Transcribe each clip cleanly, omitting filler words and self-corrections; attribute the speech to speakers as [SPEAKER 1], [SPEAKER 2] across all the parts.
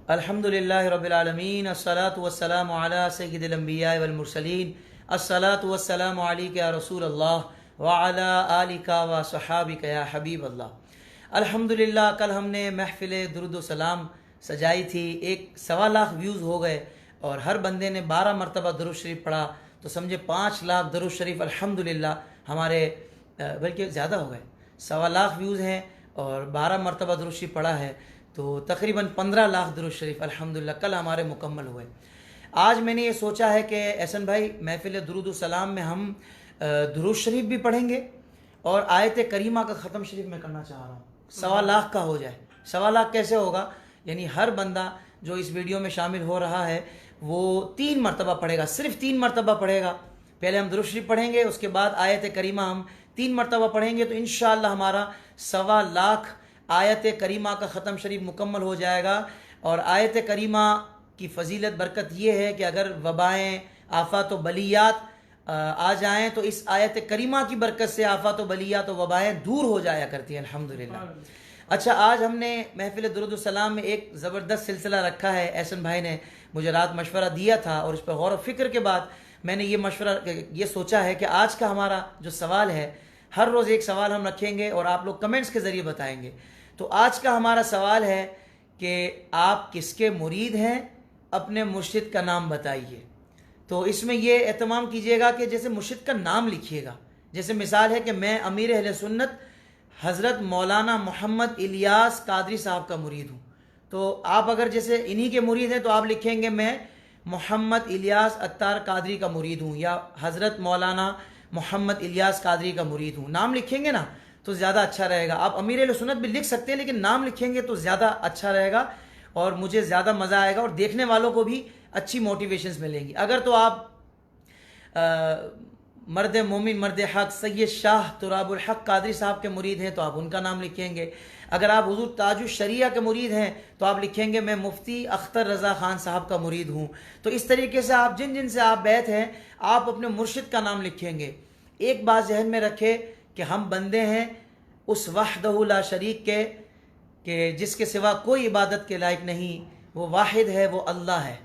[SPEAKER 1] अल्हम्दुलिल्लाहि रब्बिल आलमीन अस्सलातु वस्सलामु अला सय्यिदिल अंबिया वल मुरसलीन अस्सलातु वस्सलामु अलैका या रसूल अल्लाह व अला आलिका व सहाबिका या हबीब अल्लाह। अल्हम्दुलिल्लाह, कल हमने महफिल दुरूद व सलाम सजाई थी। 1.25 लाख व्यूज़ हो गए और हर बंदे ने 12 मरतबा दुरूद शरीफ पढ़ा, तो समझे 5 लाख दुरूद शरीफ अल्हम्दुलिल्लाह हमारे, बल्कि ज़्यादा हो गए, 1.25 लाख व्यूज़ हैं और 12 मरतबा दुरूद शरीफ पढ़ा है, तो तकरीबन 15 लाख दुरूद शरीफ अल्हम्दुलिल्लाह कल हमारे मुकम्मल हुए। आज मैंने ये सोचा है कि एहसन भाई महफिल दुरूद व सलाम में हम दुरूद शरीफ भी पढ़ेंगे और आयत करीमा का ख़त्म शरीफ मैं करना चाह रहा हूँ। 1.25 लाख का हो जाए। 1.25 लाख कैसे होगा? यानी हर बंदा जो इस वीडियो में शामिल हो रहा है वो 3 मरतबा पढ़ेगा, सिर्फ 3 मरतबा पढ़ेगा। पहले हम दुरूद शरीफ पढ़ेंगे, उसके बाद आयत करीमा हम 3 मरतबा पढ़ेंगे, तो इंशाअल्लाह हमारा 1.25 लाख आयत करीमा का ख़त्म शरीफ मुकम्मल हो जाएगा। और आयत करीमा की फ़जीलत बरकत ये है कि अगर वबाएँ, आफ़ात व बलियात आ जाएँ तो इस आयत करीमा की बरकत से आफ़ात व बलियात व वबाएँ दूर हो जाया करती हैं अल्हम्दुलिल्लाह। अच्छा, आज हमने महफिल दुरूद व सलाम में एक ज़बरदस्त सिलसिला रखा है। एहसन भाई ने मुझे रात मशवरा दिया था और इस पर गौर व फिक्र के बाद मैंने ये सोचा है कि आज का हमारा जो सवाल है, हर रोज़ एक सवाल हम रखेंगे और आप लोग कमेंट्स के ज़रिए बताएंगे। तो आज का हमारा सवाल है कि आप किसके मुरीद हैं, अपने मुर्शिद का नाम बताइए। तो इसमें ये एहतमाम कीजिएगा कि जैसे मुर्शिद का नाम लिखिएगा। जैसे मिसाल है कि मैं अमीर अहले सुन्नत हज़रत मौलाना मोहम्मद इलियास कादरी साहब का मुरीद हूँ, तो आप अगर जैसे इन्हीं के मुरीद हैं तो आप लिखेंगे मैं मोहम्मद इलियास अत्तार कादरी का मुरीद हूँ या हज़रत मौलाना मोहम्मद इलियास कादरी का मुरीद हूँ। नाम लिखेंगे ना तो ज़्यादा अच्छा रहेगा। आप अमीर अहले सुन्नत भी लिख सकते हैं, लेकिन नाम लिखेंगे तो ज़्यादा अच्छा रहेगा और मुझे ज़्यादा मज़ा आएगा और देखने वालों को भी अच्छी मोटिवेशंस मिलेंगी। अगर तो आप मर्द मोमिन मर्द हक सैयद शाह तुराबुल हक कादरी साहब के मुरीद हैं तो आप उनका नाम लिखेंगे। अगर आप हुजूर ताजुश शरिया के मुरीद हैं तो आप लिखेंगे मैं मुफ्ती अख्तर रज़ा ख़ान साहब का मुरीद हूँ। तो इस तरीके से आप जिन जिन से आप बैत हैं, आप अपने मुर्शिद का नाम लिखेंगे। एक बात जहन में रखें कि हम बंदे हैं उस वहदहु ला शरीक के जिसके सिवा कोई इबादत के लायक नहीं, वो वाहिद है, वो अल्लाह है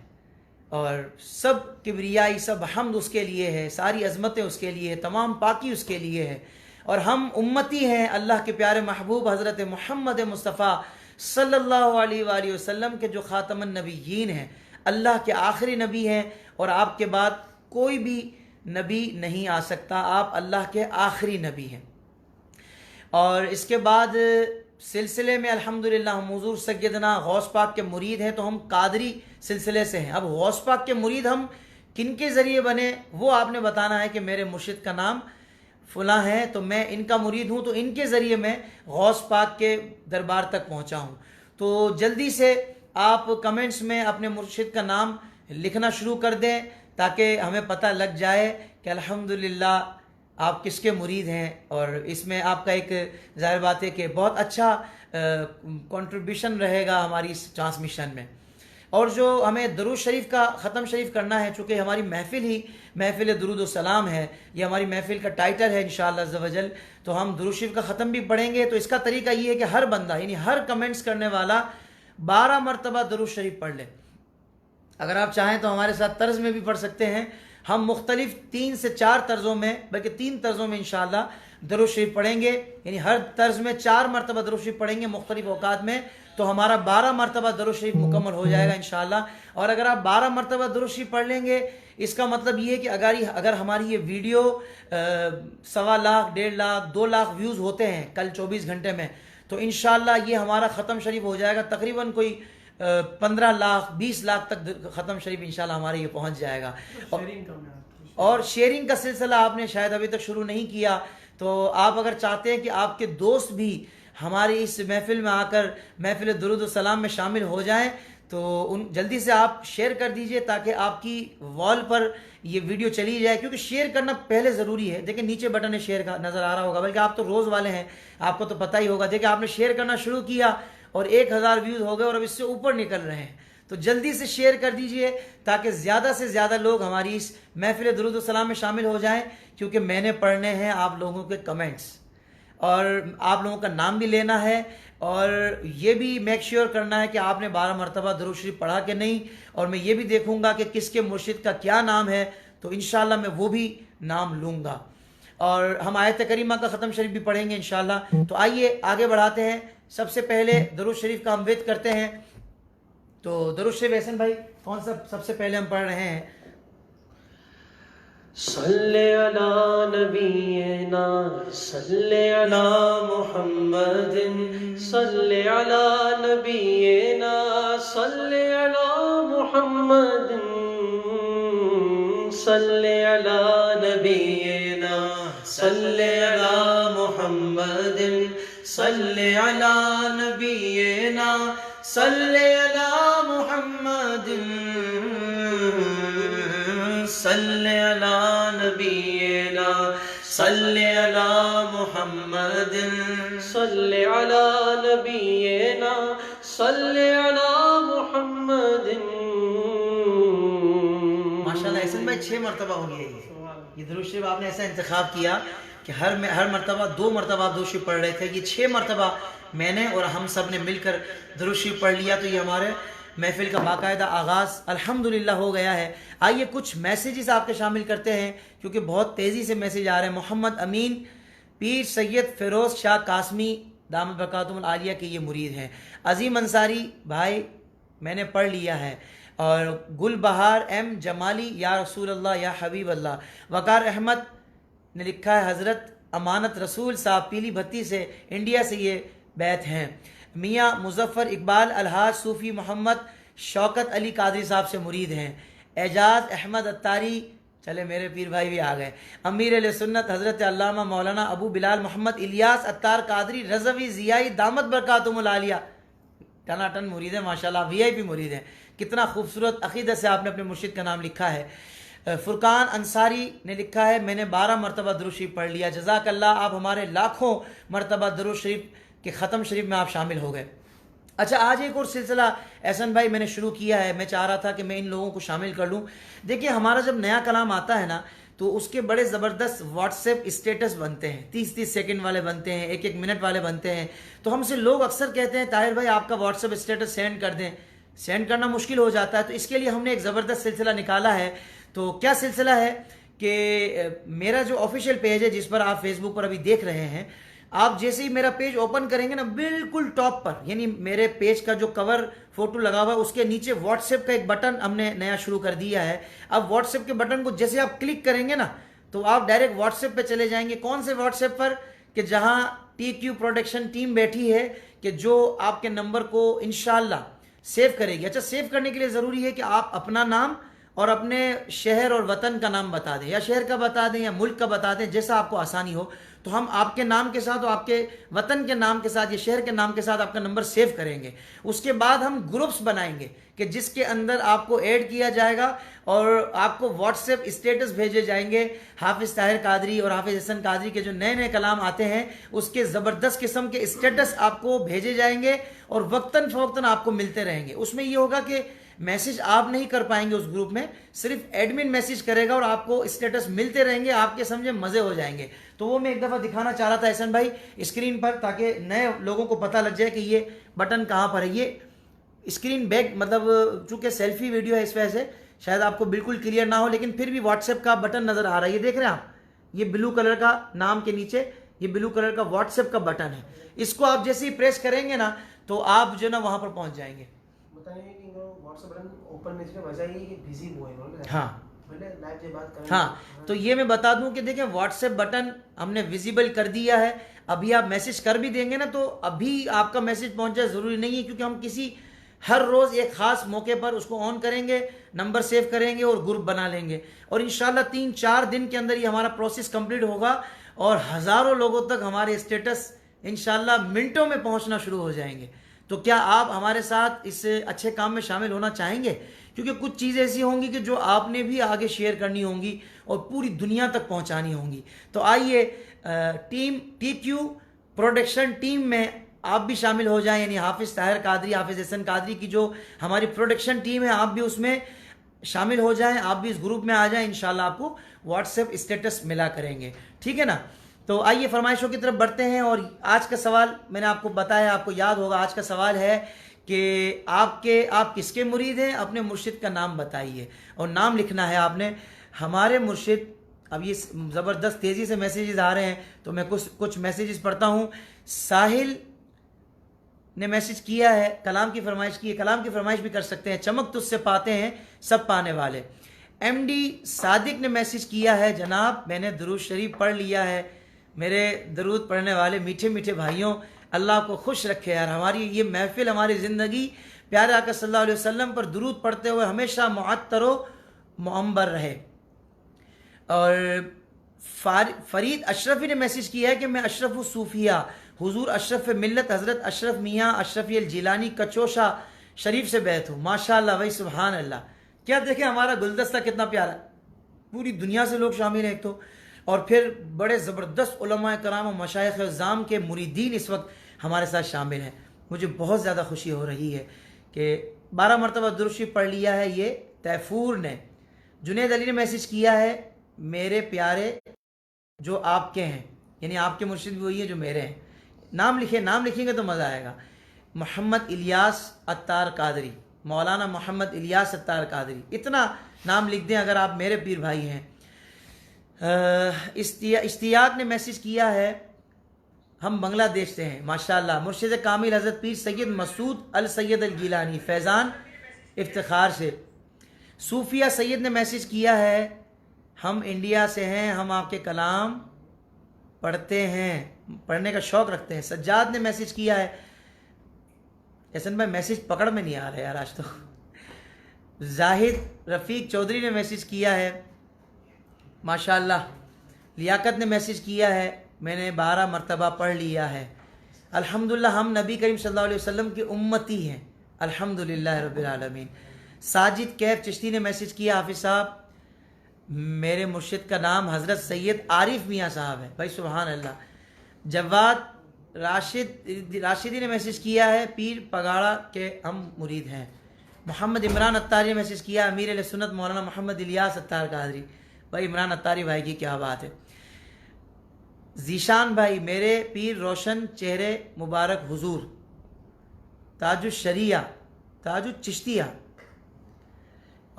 [SPEAKER 1] और सब किबरियाई, सब हम्द उसके लिए है, सारी अज़मतें उसके लिए है, तमाम पाकी उसके लिए है। और हम उम्मती हैं अल्लाह के प्यारे महबूब हज़रत मोहम्मद मुस्तफ़ा सल्लल्लाहु अलैहि वसल्लम के जो ख़ातमुन नबिय्यीन हैं, अल्लाह के आखिरी नबी हैं और आपके बाद कोई भी नबी नहीं आ सकता, आप अल्लाह के आखिरी नबी हैं। और इसके बाद सिलसिले में अल्हम्दुलिल्लाह हम हुज़ूर सैयदना गौस पाक के मुरीद हैं, तो हम कादरी सिलसिले से हैं। अब गौस पाक के मुरीद हम किन के ज़रिए बने वो आपने बताना है कि मेरे मुर्शिद का नाम फ़लाँ है तो मैं इनका मुरीद हूँ, तो इनके ज़रिए मैं गौस पाक के दरबार तक पहुँचा हूँ। तो जल्दी से आप कमेंट्स में अपने मुर्शिद का नाम लिखना शुरू कर दें ताकि हमें पता लग जाए कि अल्हम्दुलिल्लाह आप किसके मुरीद हैं। और इसमें आपका एक ज़ाहिर बात है कि बहुत अच्छा कंट्रीब्यूशन रहेगा हमारी इस ट्रांसमिशन में। और जो हमें दुरूद शरीफ का ख़त्म शरीफ करना है, चूँकि हमारी महफ़िल ही महफ़िल दुरूद व सलाम है, ये हमारी महफ़िल का टाइटल है इंशाअल्लाह अज़्ज़ व जल, तो हम दुरूद शरीफ का ख़त्म भी पढ़ेंगे। तो इसका तरीका ये है कि हर बंदा यानी हर कमेंट्स करने वाला 12 मरतबा दुरूद शरीफ पढ़ ले। अगर आप चाहें तो हमारे साथ तर्ज में भी पढ़ सकते हैं। हम मुख्तलिफ 3 से 4 तर्ज़ों में, बल्कि 3 तर्ज़ों में इंशाअल्लाह दुरूद शरीफ पढ़ेंगे, यानी हर तर्ज में 4 मरतबा दुरूद शरीफ पढ़ेंगे मुख्तलिफ औकात में, तो हमारा 12 मरतबा दुरूद शरीफ मुकम्मल हो जाएगा इंशाअल्लाह। और अगर आप 12 मरतबा दुरूद शरीफ पढ़ लेंगे, इसका मतलब ये है कि अगर हमारी ये वीडियो 1.25 लाख, 1.5 लाख, 2 लाख व्यूज़ होते हैं कल 24 घंटे में, तो इंशाअल्लाह ये हमारा ख़त्म शरीफ हो जाएगा तकरीबन कोई 15 लाख 20 लाख तक ख़त्म शरीफ इंशाल्लाह हमारे ये पहुंच जाएगा। और शेयरिंग का सिलसिला आपने शायद अभी तक शुरू नहीं किया, तो आप अगर चाहते हैं कि आपके दोस्त भी हमारी इस महफिल में आकर महफिल दुरूद व सलाम में शामिल हो जाएं, तो जल्दी से आप शेयर कर दीजिए ताकि आपकी वॉल पर ये वीडियो चली जाए, क्योंकि शेयर करना पहले ज़रूरी है। देखिए नीचे बटन है शेयर का, नज़र आ रहा होगा, बल्कि आप तो रोज़ वाले हैं, आपको तो पता ही होगा। देखिए आपने शेयर करना शुरू किया और 1000 व्यूज़ हो गए और अब इससे ऊपर निकल रहे हैं, तो जल्दी से शेयर कर दीजिए ताकि ज़्यादा से ज़्यादा लोग हमारी इस महफिल दुरूद व सलाम में शामिल हो जाएं, क्योंकि मैंने पढ़ने हैं आप लोगों के कमेंट्स और आप लोगों का नाम भी लेना है और ये भी मेक श्योर करना है कि आपने 12 मरतबा दुरूद शरीफ पढ़ा कि नहीं, और मैं ये भी देखूंगा कि किसके मुर्शिद का क्या नाम है, तो इंशाल्लाह मैं वो भी नाम लूँगा। और हम आयत करीमा का ख़त्म शरीफ भी पढ़ेंगे इंशाल्लाह। तो आइए आगे बढ़ाते हैं। सबसे पहले दुरूद शरीफ का हम विद करते हैं। तो दुरूद शरीफ एहसन भाई कौन सा सबसे पहले हम पढ़ रहे हैं?
[SPEAKER 2] सल्ले अला नबीना सल्ले अला मुहम्मदिन सल्ले अला नबीना सल्ले अला मुहम्मदिन सल्ले अला नबीना सल्ले अला मुहम्मदिन सल्ले अला नबीना सल्ले अला मुहम्मदिन सल्ले अला नबीना सल्ले अला मुहम्मदिन सल्ले अला नबीना सल्ले अला मुहम्मदिन।
[SPEAKER 1] माशाल्लाह एहसन भाई 6 मरतबा हो गया ये दुरूद शरीफ आपने ऐसा इंतखाब किया कि हर मरतबा 2 मरतबा आप दुरूद शरीफ पढ़ रहे थे। ये 6 मरतबा मैंने और हम सब ने मिलकर दुरूद शरीफ पढ़ लिया। तो ये हमारे महफिल का बाकायदा आगाज़ अल्हम्दुलिल्लाह हो गया है। आइए कुछ मैसेजेस आपके शामिल करते हैं क्योंकि बहुत तेज़ी से मैसेज आ रहे हैं। मोहम्मद अमीन पीर सैयद फ़िरोज़ शाह कासमी दामत बरकातुहुल आलिया के ये मुरीद हैं। अज़ीम अंसारी भाई मैंने पढ़ लिया है। और गुलबहार एम जमाली या रसूल अल्लाह या हबीब अल्लाह। वकार अहमद ने लिखा है हज़रत अमानत रसूल साहब पीली भत्ती से इंडिया से ये बैत हैं। मियाँ मुजफ्फ़र इकबाल अलहाज सूफ़ी मोहम्मद शौकत अली कादरी साहब से मुरीद हैं। एजाज अहमद अत्तारी, चले मेरे पीर भाई भी आ गए। अमीर अहले सुन्नत हज़रत अल्लामा मौलाना अबू बिलाल मोहम्मद इलियास अत्तार कादरी रज़वी ज़ियाई दामत बरकातुहुल आलिया टनाटन मुरीद है माशाल्लाह, VIP मुरीद हैं। कितना खूबसूरत अक़ीदत से आपने अपने मुर्शिद का नाम लिखा है। फ़ुरकान अंसारी ने लिखा है मैंने 12 मरतबा दुरूद शरीफ पढ़ लिया। जज़ाकल्लाह, आप हमारे लाखों मरतबा दुरूद शरीफ के ख़त्म शरीफ में आप शामिल हो गए। अच्छा, आज एक और सिलसिला एहसन भाई मैंने शुरू किया है। मैं चाह रहा था कि मैं इन लोगों को शामिल कर लूँ। देखिए हमारा जब नया कलाम आता है ना तो उसके बड़े ज़बरदस्त व्हाट्सएप स्टेटस बनते हैं, 30-30 सेकंड वाले बनते हैं, 1-1 मिनट वाले बनते हैं। तो हमसे लोग अक्सर कहते हैं ताहिर भाई आपका व्हाट्सएप स्टेटस सेंड कर दें। सेंड करना मुश्किल हो जाता है, तो इसके लिए हमने एक ज़बरदस्त सिलसिला निकाला है। तो क्या सिलसिला है कि मेरा जो ऑफिशियल पेज है जिस पर आप फेसबुक पर अभी देख रहे हैं, आप जैसे ही मेरा पेज ओपन करेंगे ना बिल्कुल टॉप पर, यानी मेरे पेज का जो कवर फोटो लगा हुआ है उसके नीचे व्हाट्सएप का एक बटन हमने नया शुरू कर दिया है। अब व्हाट्सएप के बटन को जैसे आप क्लिक करेंगे ना तो आप डायरेक्ट व्हाट्सएप पे चले जाएंगे। कौन से व्हाट्सएप पर? कि जहां TQ प्रोडक्शन टीम बैठी है कि जो आपके नंबर को इंशाल्लाह सेव करेगी। अच्छा, सेव करने के लिए ज़रूरी है कि आप अपना नाम और अपने शहर और वतन का नाम बता दें, या शहर का बता दें या मुल्क का बता दें, जैसा आपको आसानी हो। तो हम आपके नाम के साथ और आपके वतन के नाम के साथ या शहर के नाम के साथ आपका नंबर सेव करेंगे। उसके बाद हम ग्रुप्स बनाएंगे कि जिसके अंदर आपको ऐड किया जाएगा और आपको व्हाट्सएप स्टेटस भेजे जाएंगे। हाफिज़ ताहिर कादरी और हाफिज़ हसन कादरी के जो नए नए कलाम आते हैं उसके ज़बरदस्त किस्म के स्टेटस आपको भेजे जाएंगे और वक्तन फ़वक्तन आपको मिलते रहेंगे। उसमें ये होगा कि मैसेज आप नहीं कर पाएंगे उस ग्रुप में, सिर्फ एडमिन मैसेज करेगा और आपको स्टेटस मिलते रहेंगे, आपके समझे मज़े हो जाएंगे। तो वो मैं एक दफ़ा दिखाना चाह रहा था एहसन भाई स्क्रीन पर, ताकि नए लोगों को पता लग जाए कि ये बटन कहाँ पर है। ये स्क्रीन बैक मतलब चूँकि सेल्फी वीडियो है इस वजह से शायद आपको बिल्कुल क्लियर ना हो, लेकिन फिर भी व्हाट्सएप का बटन नज़र आ रहा है। ये देख रहे हैं आप, ये ब्लू कलर का नाम के नीचे ये ब्लू कलर का व्हाट्सएप का बटन है। इसको आप जैसे ही प्रेस करेंगे ना तो आप जो ना वहाँ पर पहुँच जाएंगे। हाँ, तो ये मैं बता दूं कि देखें व्हाट्सएप बटन हमने विजिबल कर दिया है। अभी आप मैसेज कर भी देंगे ना तो अभी आपका मैसेज पहुंच जाए ज़रूरी नहीं है, क्योंकि हम किसी हर रोज़ एक ख़ास मौके पर उसको ऑन करेंगे, नंबर सेव करेंगे और ग्रुप बना लेंगे। और इंशाल्लाह 3-4 दिन के अंदर ये हमारा प्रोसेस कंप्लीट होगा और हज़ारों लोगों तक हमारे स्टेटस इंशाल्लाह मिनटों में पहुंचना शुरू हो जाएंगे। तो क्या आप हमारे साथ इस अच्छे काम में शामिल होना चाहेंगे? क्योंकि कुछ चीज़ें ऐसी होंगी कि जो आपने भी आगे शेयर करनी होंगी और पूरी दुनिया तक पहुंचानी होंगी। तो आइए टीम TQ प्रोडक्शन टीम में आप भी शामिल हो जाएं, यानी हाफिज़ ताहिर कादरी, हाफिज़ हसन कादरी की जो हमारी प्रोडक्शन टीम है, आप भी उसमें शामिल हो जाएं, आप भी इस ग्रुप में आ जाएं। इंशाल्लाह आपको व्हाट्सएप स्टेटस मिला करेंगे, ठीक है ना। तो आइए फरमाइशों की तरफ बढ़ते हैं। और आज का सवाल मैंने आपको बताया, आपको याद होगा, आज का सवाल है कि आप किसके मुरीद हैं, अपने मुर्शिद का नाम बताइए और नाम लिखना है आपने। हमारे मुर्शिद, अब ये ज़बरदस्त तेज़ी से मैसेजेस आ रहे हैं तो मैं कुछ मैसेजेस पढ़ता हूँ। साहिल ने मैसेज किया है, कलाम की फरमाइश की है, कलाम की फरमाइश भी कर सकते हैं। चमक तुझसे पाते हैं सब पाने वाले। MD सादिक ने मैसेज किया है, जनाब मैंने दुरूद शरीफ पढ़ लिया है। मेरे दरूद पढ़ने वाले मीठे मीठे भाइयों, अल्लाह को खुश रखे यार। हमारी ये महफिल, हमारी ज़िंदगी प्यारे आका सल्लल्लाहु अलैहि वसल्लम पर दुरूद पढ़ते हुए हमेशा मुअत्तर व मुअम्बर रहे। और फरीद अशरफी ने मैसेज किया है कि मैं अशरफ सूफिया हुजूर अशरफ मिल्लत हज़रत अशरफ मियाँ अशरफी अल जिलानी कचोशा शरीफ से बैत हूँ। माशाअल्लाह भाई, सुभान अल्लाह। क्या देखें हमारा गुलदस्ता कितना प्यारा, पूरी दुनिया से लोग शामिल हैं एक तो, और फिर बड़े ज़बरदस्त उलमाए कराम और मशाइख अज़्ज़ाम के मुरीदीन इस वक्त हमारे साथ शामिल हैं। मुझे बहुत ज़्यादा खुशी हो रही है कि 12 मरतबा दुरूद शरीफ पढ़ लिया है ये तैफूर ने। जुनैद अली ने मैसेज किया है, मेरे प्यारे जो आपके हैं, यानी आपके मुर्शिद भी वही है जो मेरे हैं। नाम लिखे, नाम लिखेंगे तो मज़ा आएगा। मोहम्मद इलियास अत्तार कादरी, मौलाना मोहम्मद इलियास अत्तार कादरी, इतना नाम लिख दें अगर आप मेरे पीर भाई हैं। इश्तियाक ने मैसेज किया है, हम बांग्लादेश से हैं माशाअल्लाह। मुर्शिद कामिल हज़रत पीर सैयद मसूद अल सैयद अल गिलानी फैज़ान इफ्तिखार से। सूफिया सैयद ने मैसेज किया है, हम इंडिया से हैं, हम आपके कलाम पढ़ते हैं, पढ़ने का शौक़ रखते हैं। सज्जाद ने मैसेज किया है, एहसन भाई मैसेज पकड़ में नहीं आ रहा यार आज तो। जाहिद रफ़ीक चौधरी ने मैसेज किया है, माशाअल्लाह। लियाकत ने मैसेज किया है, मैंने 12 मरतबा पढ़ लिया है। अल्हम्दुलिल्लाह, हम नबी करीम सल्लल्लाहु अलैहि वसल्लम की उम्मती हैं, अल्हम्दुलिल्लाह रब्बिल आलमीन। साजिद कैफ चिश्ती ने मैसेज किया, हाफिज़ साहब मेरे मुर्शिद का नाम हज़रत सैयद आरिफ मियाँ साहब है। भाई सुभान अल्लाह। जवाद राशिदी ने मैसेज किया है, पीर पगाड़ा के हम मुरीद हैं। मोहम्मद इमरान अत्तारी ने मैसेज किया, अमीर अहले सुन्नत मौलाना मोहम्मद इलियास अत्तार कादरी। भाई इमरान अत्तारी भाई की क्या बात है। जीशान भाई, मेरे पीर रोशन चेहरे मुबारक हुजूर ताजुश शरिया ताजुश चिश्तिया।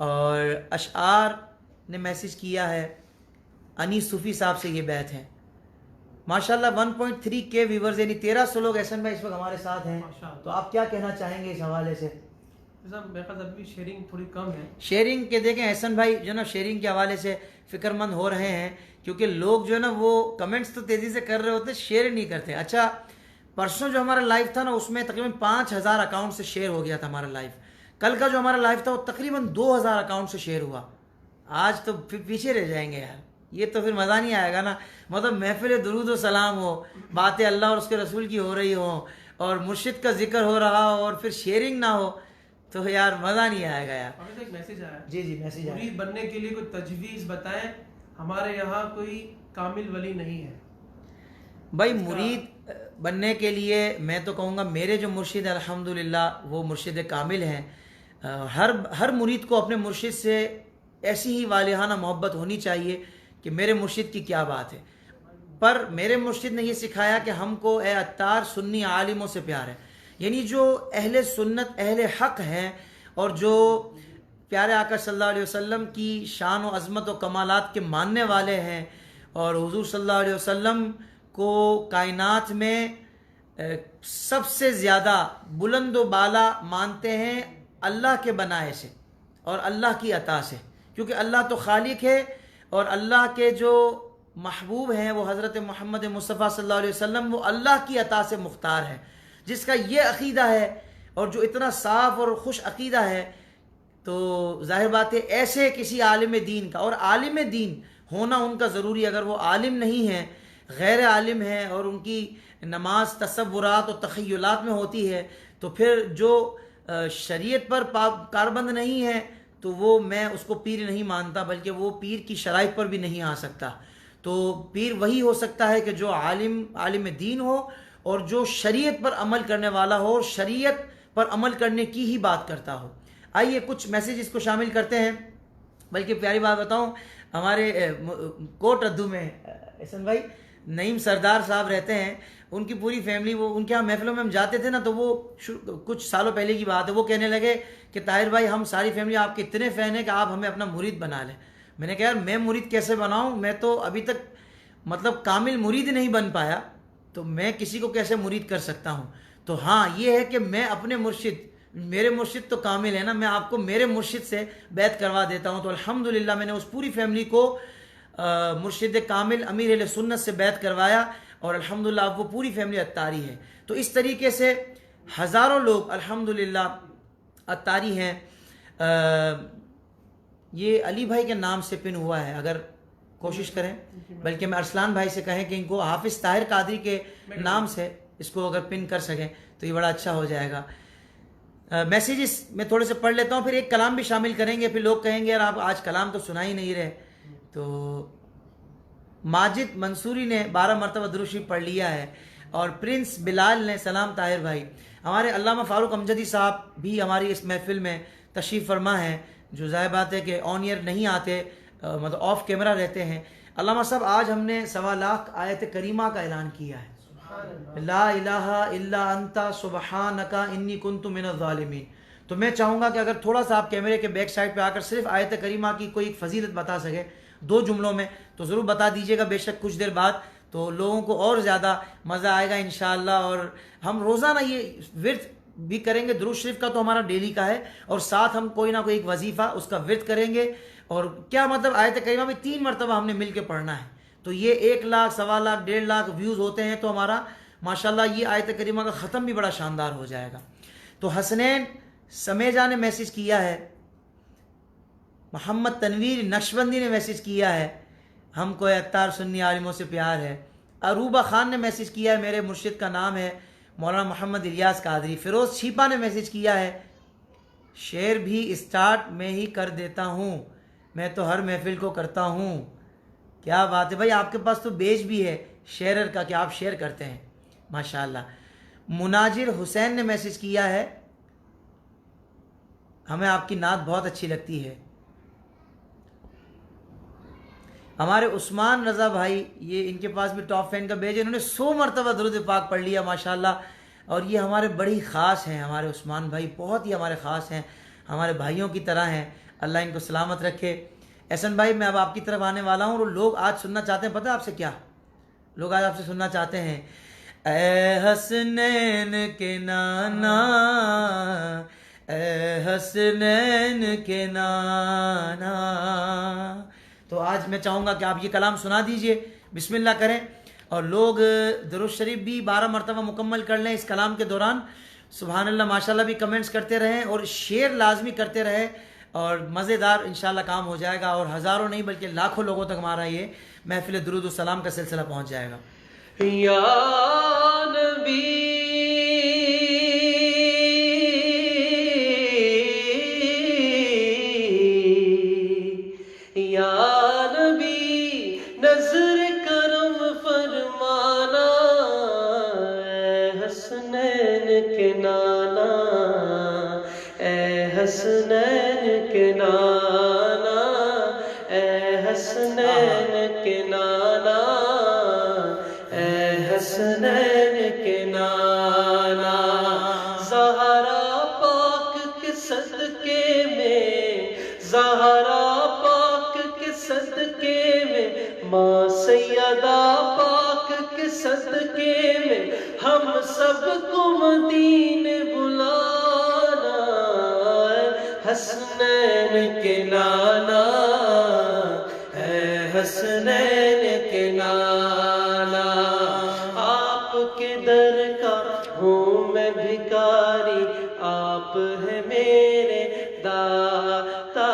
[SPEAKER 1] और अशआर ने मैसेज किया है, अनीस सूफ़ी साहब से ये बैत है। माशाल्लाह 1.3 के व्यूवर्स, यानी 1300 लोग एहसन भाई इस वक्त हमारे साथ हैं। तो आप क्या कहना चाहेंगे इस हवाले से?
[SPEAKER 2] अभी शेयरिंग थोड़ी कम है।
[SPEAKER 1] शेयरिंग के देखें एहसन भाई जो ना शेयरिंग के हवाले से फ़िक्रमंद हो रहे हैं, क्योंकि लोग जो है ना वो कमेंट्स तो तेज़ी से कर रहे होते, शेयर नहीं करते। अच्छा, परसों जो हमारा लाइव था ना उसमें तकरीबन 5000 अकाउंट से शेयर हो गया था हमारा लाइव। कल का जो हमारा लाइव था वो तकरीबन 2000 अकाउंट से शेयर हुआ। आज तो फिर पीछे रह जाएंगे यार, ये तो फिर मज़ा नहीं आएगा ना। मतलब महफिल दुरूद व सलाम हो, बातें अल्लाह और उसके रसूल की हो रही हो और मुर्शिद का जिक्र हो रहा हो और फिर शेयरिंग ना हो तो यार मज़ा नहीं आएगा यार।
[SPEAKER 2] हमें एक मैसेज आया।
[SPEAKER 1] जी जी मैसेज आया।
[SPEAKER 2] मुरीद बनने के लिए कोई तजवीज़ बताएं, हमारे यहाँ कोई कामिल वली नहीं है।
[SPEAKER 1] भाई मुरीद बनने के लिए मैं तो कहूँगा मेरे जो मुर्शिद अल्हम्दुलिल्लाह वो मुर्शिद कामिल हैं। हर मुरीद को अपने मुर्शिद से ऐसी ही वालिहाना मोहब्बत होनी चाहिए कि मेरे मुर्शिद की क्या बात है। पर मेरे मुर्शिद ने यह सिखाया कि हमको ए अत्तार सुन्नी आलिमों से प्यार है, यानी जो अहले सुन्नत अहले हक़ हैं और जो प्यारे आका सल्लल्लाहु अलैहि वसल्लम की शान व अज़मत व कमालात के मानने वाले हैं और हुज़ूर सल्लल्लाहु अलैहि वसल्लम को कायनात में सबसे ज़्यादा बुलंद व बाला मानते हैं अल्लाह के बनाए से और अल्लाह की अता से, क्योंकि अल्लाह तो खालिक है और अल्लाह के जो महबूब हैं वो हज़रत मोहम्मद मुस्तफ़ा सल्लल्लाहु अलैहि वसल्लम वो अल्लाह की अता से मुख्तार है। जिसका ये अक़ीदा है और जो इतना साफ़ और खुश अक़ीदा है, तो ज़ाहिर बात है ऐसे किसी आलिम दीन का, और आलिम दीन होना उनका ज़रूरी, अगर वो आलिम नहीं है गैर आलिम है और उनकी नमाज तसव्वुरात और तख़य्युलात में होती है, तो फिर जो शरीयत पर कारबंद नहीं है तो वो मैं उसको पीर नहीं मानता, बल्कि वो पीर की शराइत पर भी नहीं आ सकता। तो पीर वही हो सकता है कि जो आलिम दीन हो और जो शरीयत पर अमल करने वाला हो और शरीयत पर अमल करने की ही बात करता हो। आइए कुछ मैसेज इसको शामिल करते हैं। बल्कि प्यारी बात बताऊं, हमारे कोट रद्दू में एहसन भाई नईम सरदार साहब रहते हैं, उनकी पूरी फैमिली, वो उनके यहाँ महफिलों में हम जाते थे ना, तो वो कुछ सालों पहले की बात है, वो कहने लगे कि ताहिर भाई हम सारी फैमिली आपके इतने फ़ैन हैं कि आप हमें अपना मुरीद बना लें। मैंने कहा यार मैं मुरीद कैसे बनाऊँ, मैं तो अभी तक मतलब कामिल मुरीद नहीं बन पाया, तो मैं किसी को कैसे मुरीद कर सकता हूँ। तो हाँ ये है कि मैं अपने मुर्शिद, मेरे मुर्शिद तो कामिल है ना, मैं आपको मेरे मुर्शिद से बैत करवा देता हूँ। तो अल्हम्दुलिल्लाह मैंने उस पूरी फैमिली को मुर्शिद कामिल अमीर अहले सुन्नत से बैत करवाया, और अल्हम्दुलिल्लाह अब वो पूरी फैमिली अत्तारी है। तो इस तरीके से हज़ारों लोग अल्हम्दुलिल्लाह अत्तारी हैं। ये अली भाई के नाम से पिन हुआ है, अगर कोशिश करें, बल्कि मैं अरसलान भाई से कहें कि इनको हाफिज़ ताहिर कादरी के नाम से इसको अगर पिन कर सकें तो ये बड़ा अच्छा हो जाएगा। मैसेजेस मैं थोड़े से पढ़ लेता हूँ, फिर एक कलाम भी शामिल करेंगे, फिर लोग कहेंगे यार आप आज कलाम तो सुना ही नहीं रहे। तो माजिद मंसूरी ने 12 मरतबा दुरूद शरीफ पढ़ लिया है, और प्रिंस बिलाल ने सलाम ताहिर भाई। हमारे अल्लामा फ़ारूक अमजदी साहब भी हमारी इस महफिल में तशरीफ़ फरमा है, जो ज़ाहिर बात है कि ऑन ईयर नहीं आते, मतलब ऑफ कैमरा रहते हैं। अल्लामा साहब आज हमने 1.25 लाख आयत करीमा का ऐलान किया है, ला इलाहा इल्ला अंता सुबहानका इन्नी कुन्तु मिनज़ ज़ालिमीन। तो मैं चाहूँगा कि अगर थोड़ा सा आप कैमरे के बैक साइड पे आकर सिर्फ आयत करीमा की कोई एक फजीलत बता सके 2 जुमलों में, तो ज़रूर बता दीजिएगा। बेशक कुछ देर बाद तो लोगों को और ज़्यादा मज़ा आएगा इंशाअल्लाह। और हम रोज़ाना ये विर्द भी करेंगे, दुरूद शरीफ का तो हमारा डेली का है, और साथ हम कोई ना कोई एक वजीफ़ा उसका विर्द करेंगे। और क्या मतलब आयत करीमा में 3 मरतबा हमने मिल के पढ़ना है, तो ये 1 लाख, 1.25 लाख, 1.5 लाख व्यूज़ होते हैं, तो हमारा माशाल्लाह ये आयत करीमा का ख़त्म भी बड़ा शानदार हो जाएगा। तो हसनैन समेजा ने मैसेज किया है, मोहम्मद तनवीर नक्शबंदी ने मैसेज किया है, हमको अत्तार सुन्नी आलिमों से प्यार है। अरूबा खान ने मैसेज किया है, मेरे मुर्शिद का नाम है मौलाना मोहम्मद इलियास कादरी। फ़िरोज़ छीपा ने मैसेज किया है, शेर भी स्टार्ट में ही कर देता हूँ, मैं तो हर महफिल को करता हूँ। क्या बात है भाई, आपके पास तो बेज भी है शेरर का, कि आप शेयर करते हैं, माशाअल्लाह। मुनाजिर हुसैन ने मैसेज किया है, हमें आपकी नात बहुत अच्छी लगती है। हमारे उस्मान रज़ा भाई, ये इनके पास भी टॉप फैन का बेज है, इन्होंने 100 मरतबा दुरूद पाक पढ़ लिया माशाअल्लाह। और ये हमारे बड़ी ख़ास हैं, हमारे उस्मान भाई बहुत ही हमारे ख़ास हैं, हमारे भाइयों की तरह हैं, अल्लाह इनको सलामत रखे। एहसन भाई मैं अब आपकी तरफ आने वाला हूँ, और लोग आज सुनना चाहते हैं, पता है आपसे क्या, लोग आज आपसे सुनना चाहते हैं, ए हसनैन के नाना, ए हसनैन के नाना। तो आज मैं चाहूँगा कि आप ये कलाम सुना दीजिए, बिस्मिल्लाह करें, और लोग दुरूद शरीफ भी 12 मरतबा मुकम्मल कर लें इस कलाम के दौरान। सुभानअल्लाह माशाल्लाह भी कमेंट्स करते रहें, और शेयर लाजमी करते रहें, और मज़ेदार इंशाल्लाह काम हो जाएगा, और हज़ारों नहीं बल्कि लाखों लोगों तक हमारा ये महफिल दुरूद सलाम का सिलसिला पहुँच जाएगा।
[SPEAKER 3] या नबी या नबी नजर करम फरमाना, ए हसनैन के नाना, ए हसनैन के नाना, ए हसनैन के नाना, ए हसनैन के नाना। ज़हरा पाक के सदके में, ज़हरा पाक के सदके में, माँ सैयदा पाक के सदके में, हम सबको मदीने बुलाना, हसनैन के नाना, है हसनैन के नाना। आपके दर का हूँ मैं भिखारी, आप है मेरे दाता,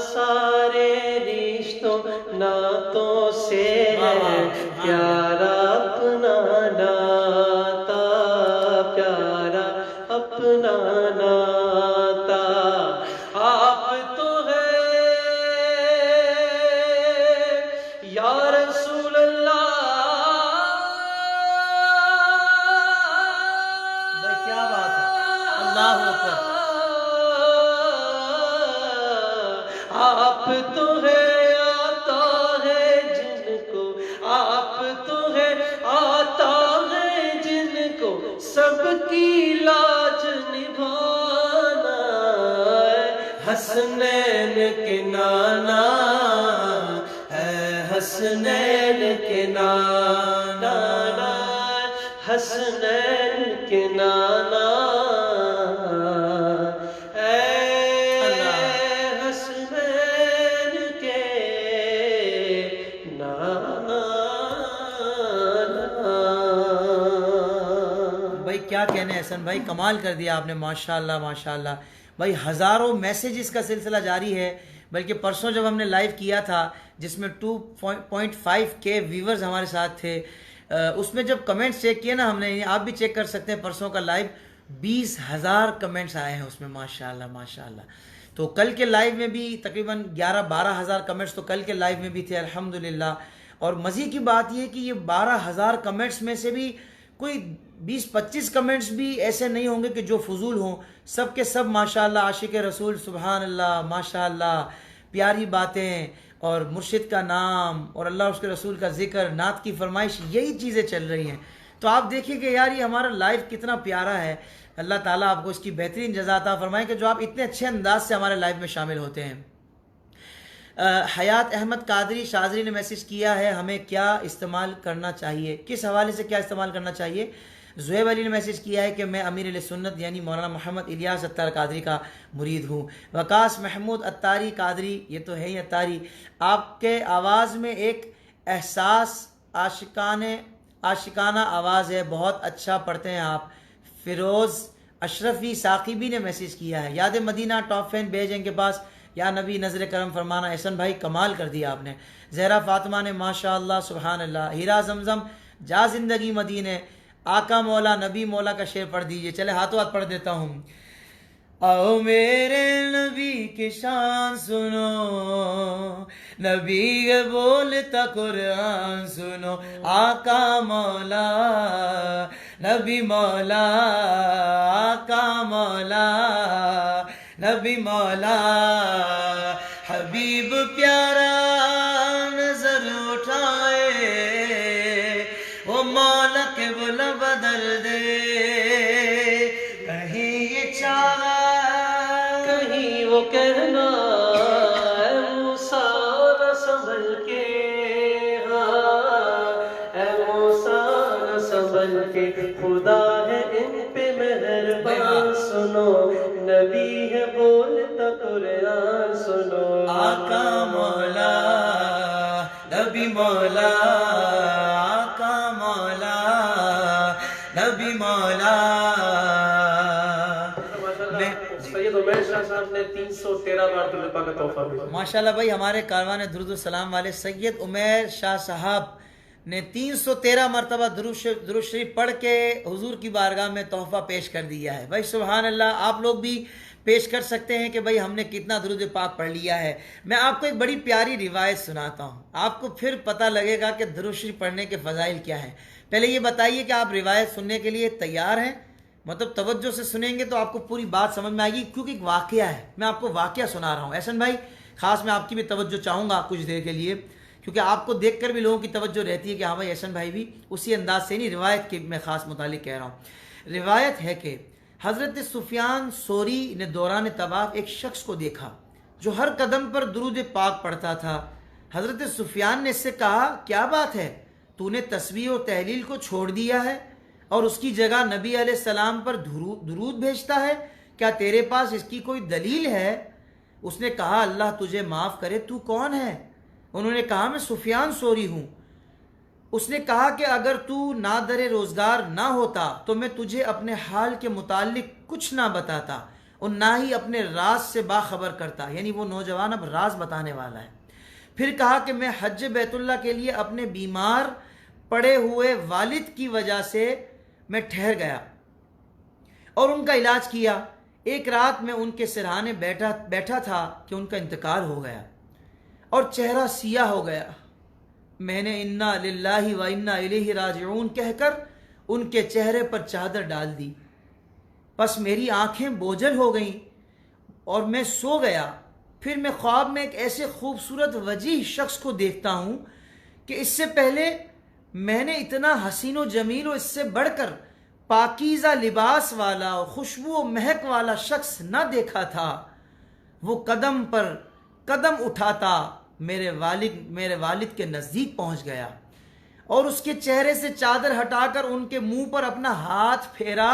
[SPEAKER 3] सारे रिश्तों नातों से है प्यारा अपना नाता, प्यारा अपना नाता। आप तो है या रसूल अल्लाह।
[SPEAKER 1] भाई क्या बात है, अल्लाह अकबर।
[SPEAKER 3] आप तो है आता है जिनको, आप तो सबकी लाज निभाना, हसनैन के नाना है, हसनैन के नाना, हसनैन के नाना
[SPEAKER 1] क्या कहने हसन भाई, कमाल कर दिया आपने, माशाल्लाह माशाल्लाह भाई। हज़ारों मैसेजेस का सिलसिला जारी है। बल्कि परसों जब हमने लाइव किया था जिसमें 2.5K व्यूवर्स हमारे साथ थे, उसमें जब कमेंट्स चेक किए ना हमने, आप भी चेक कर सकते हैं परसों का लाइव, 20,000 कमेंट्स आए हैं उसमें, माशाल्लाह माशाल्लाह। तो कल के लाइव में भी तकरीबन 11-12 हज़ार कमेंट्स तो कल के लाइव में भी थे अल्हम्दुलिल्लाह। और मज़े की बात यह कि ये 12,000 कमेंट्स में से भी कोई 20-25 कमेंट्स भी ऐसे नहीं होंगे कि जो फजूल हों। सब के सब माशाल्लाह आशिक रसूल, सुभान अल्लाह माशाल्लाह, प्यारी बातें और मुर्शिद का नाम और अल्लाह उसके रसूल का जिक्र, नात की फरमाइश, यही चीज़ें चल रही हैं। तो आप देखिए कि यार ये हमारा लाइव कितना प्यारा है। अल्लाह ताला आपको इसकी बेहतरीन जज़ा अता फरमाए कि जो आप इतने अच्छे अंदाज से हमारे लाइव में शामिल होते हैं। हयात अहमद कादरी शाजरी ने मैसेज किया है, हमें क्या इस्तेमाल करना चाहिए, किस हवाले से क्या इस्तेमाल करना चाहिए। ज़ुहैब अली ने मैसेज किया है कि मैं अमीर सुन्नत यानी मौलाना मोहम्मद इलियास अत्तार कादरी का मुरीद हूँ। वकास महमूद अत्तारी कादरी, ये तो है ही अत्तारी, आपके आवाज़ में एक एहसास आशिकाना आवाज़ है, बहुत अच्छा पढ़ते हैं आप। फ़िरोज़ अशरफी साकिबी ने मैसेज किया है, याद मदीना टॉप फैन भेजें के पास, या नबी नज़र करम फरमाना। एहसन भाई कमाल कर दिया आपने। जहरा फातिमा ने माशाअल्लाह सुभान अल्लाह। हीरा जमजम जा ज़िंदगी मदीने, आका मौला नबी मौला का शेर पढ़ दीजिए। चले हाथों हाथ पढ़ देता हूँ। आओ मेरे नबी की शान सुनो, नबी के बोलता कुरान सुनो, आका मौला नबी मौला, आका मौला नबी मौला, हबीब प्यारा नजर उठाए, वो मौला के बुला बदल दे, कहीं ये चाहा
[SPEAKER 3] कहीं वो कहना है मूसा न संभल के, हाँ है मूसा न संभल के, खुदा है इन पे मेहरबान सुनो, नबी है बोलता कुरान सुनो,
[SPEAKER 1] आका मौला नबी मौला, आका मौला नबी मौला।
[SPEAKER 3] सैयद उमैर शाह साहब ने 313 बार दुरूद पाक का तोहफा भेजा।
[SPEAKER 1] माशाल्लाह भाई, हमारे कारवान दुरूद सलाम वाले सैयद उमैर शाह साहब ने 313 मरतबा दुरूद शरीफ पढ़ के हुजूर की बारगाह में तोहफा पेश कर दिया है। भाई सुभान अल्लाह, आप लोग भी पेश कर सकते हैं कि भाई हमने कितना दुरूद पाक पढ़ लिया है। मैं आपको एक बड़ी प्यारी रिवायत सुनाता हूँ, आपको फिर पता लगेगा कि दुरूद शरीफ पढ़ने के फ़ज़ाइल क्या हैं। पहले ये बताइए कि आप रिवायत सुनने के लिए तैयार हैं, मतलब तवज्जो से सुनेंगे तो आपको पूरी बात समझ में आएगी, क्योंकि एक वाक़या है, मैं आपको वाक़या सुना रहा हूँ। एहसन भाई ख़ास मैं आपकी भी तवज्जो चाहूँगा कुछ देर के लिए, क्योंकि आपको देखकर भी लोगों की तवज्जो रहती है कि हाँ भाई एहसन भाई भी उसी अंदाज से नहीं, रिवायत के मैं ख़ास मुतालिक कह रहा हूँ। रिवायत है कि हज़रत सुफियान सोरी ने दौरान तवाफ़ एक शख्स को देखा जो हर कदम पर दुरूद पाक पढ़ता था। हज़रत सुफियान ने इससे कहा, क्या बात है, तूने तस्बीह और तहलील को छोड़ दिया है और उसकी जगह नबी अलैहिस्सलाम पर दुरूद भेजता है, क्या तेरे पास इसकी कोई दलील है? उसने कहा, अल्लाह तुझे माफ़ करे, तू कौन है? उन्होंने कहा, मैं सुफियान सोरी हूँ। उसने कहा कि अगर तू नादरे रोज़गार ना होता तो मैं तुझे अपने हाल के मुतालिक कुछ ना बताता और ना ही अपने राज से बाखबर करता। यानी वो नौजवान अब राज बताने वाला है। फिर कहा कि मैं हज बैतुल्लाह के लिए अपने बीमार पड़े हुए वालिद की वजह से मैं ठहर गया और उनका इलाज किया। एक रात में उनके सिरहाने बैठा था कि उनका इंतकाल हो गया और चेहरा सियाह हो गया। मैंने इन्ना लिल्लाहि व इन्ना इलैहि राजिऊन कहकर उनके चेहरे पर चादर डाल दी। बस मेरी आंखें बोझल हो गईं और मैं सो गया। फिर मैं ख्वाब में एक ऐसे खूबसूरत वजीह शख्स को देखता हूँ कि इससे पहले मैंने इतना हसीन व जमील और इससे बढ़कर पाकीज़ा लिबास वाला और खुशबू महक वाला शख्स न देखा था, वो कदम पर कदम उठाता मेरे वालिद के नज़दीक पहुंच गया और उसके चेहरे से चादर हटाकर उनके मुंह पर अपना हाथ फेरा,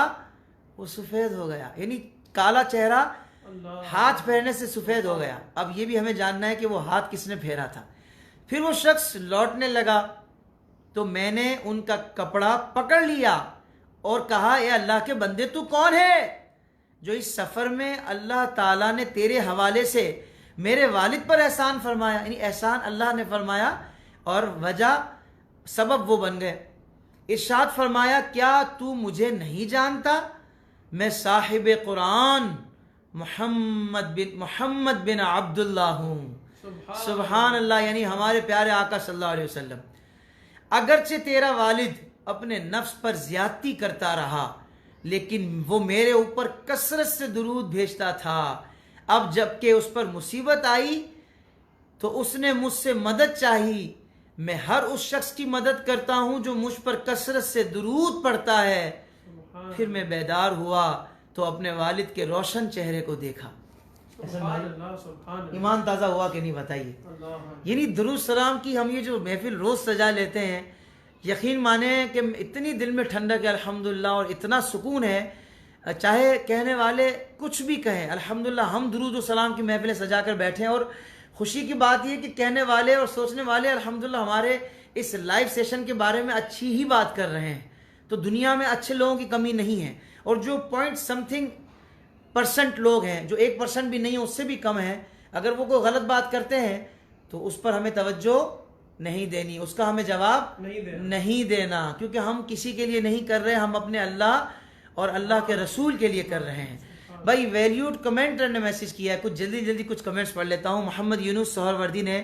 [SPEAKER 1] वो सफ़ेद हो गया। यानी काला चेहरा हाथ फेरने से सफ़ेद हो गया। अब ये भी हमें जानना है कि वो हाथ किसने फेरा था। फिर वो शख्स लौटने लगा तो मैंने उनका कपड़ा पकड़ लिया और कहा, ए अल्लाह के बंदे, तू कौन है जो इस सफ़र में अल्लाह ताला ने तेरे हवाले से मेरे वालिद पर एहसान फरमाया। यानी एहसान अल्लाह ने फरमाया और वजह सबब वो बन गए। इरशाद फरमाया, क्या तू मुझे नहीं जानता? मैं साहिब कुरान मोहम्मद बिन अब्दुल्ला हूँ। सुभान अल्लाह। यानी हमारे प्यारे आका सल्लल्लाहु अलैहि वसल्लम। अगरचे तेरा वालिद अपने नफ्स पर ज्यादती करता रहा, लेकिन वो मेरे ऊपर कसरत से दुरूद भेजता था। अब जबकि उस पर मुसीबत आई तो उसने मुझसे मदद चाही। मैं हर उस शख्स की मदद करता हूँ जो मुझ पर कसरत से दुरूद पढ़ता है। फिर मैं बेदार हुआ तो अपने वालिद के रोशन चेहरे को देखा। ईमान ताज़ा हुआ कि नहीं, बताइए। यानी दुरूद सलाम की हम ये जो महफिल रोज़ सजा लेते हैं, यकीन माने कि इतनी दिल में ठंडक है अल्हम्दुलिल्लाह, और इतना सुकून है, चाहे कहने वाले कुछ भी कहें, अल्हम्दुलिल्लाह हम दुरूद व सलाम की महफिलें सजा कर बैठे हैं। और खुशी की बात यह कि कहने वाले और सोचने वाले अल्हम्दुलिल्लाह हमारे इस लाइव सेशन के बारे में अच्छी ही बात कर रहे हैं। तो दुनिया में अच्छे लोगों की कमी नहीं है, और जो पॉइंट समथिंग % लोग हैं, जो 1% भी नहीं है, उससे भी कम है, अगर वो कोई गलत बात करते हैं तो उस पर हमें तवज्जो नहीं देनी, उसका हमें जवाब नहीं देना, क्योंकि हम किसी के लिए नहीं कर रहे, हम अपने अल्लाह और अल्लाह के रसूल के लिए कर रहे हैं। भाई वैल्यूड कमेंटर ने मैसेज किया है, कुछ जल्दी कुछ कमेंट्स पढ़ लेता हूँ। मोहम्मद यूनुस सोहरवर्दी ने,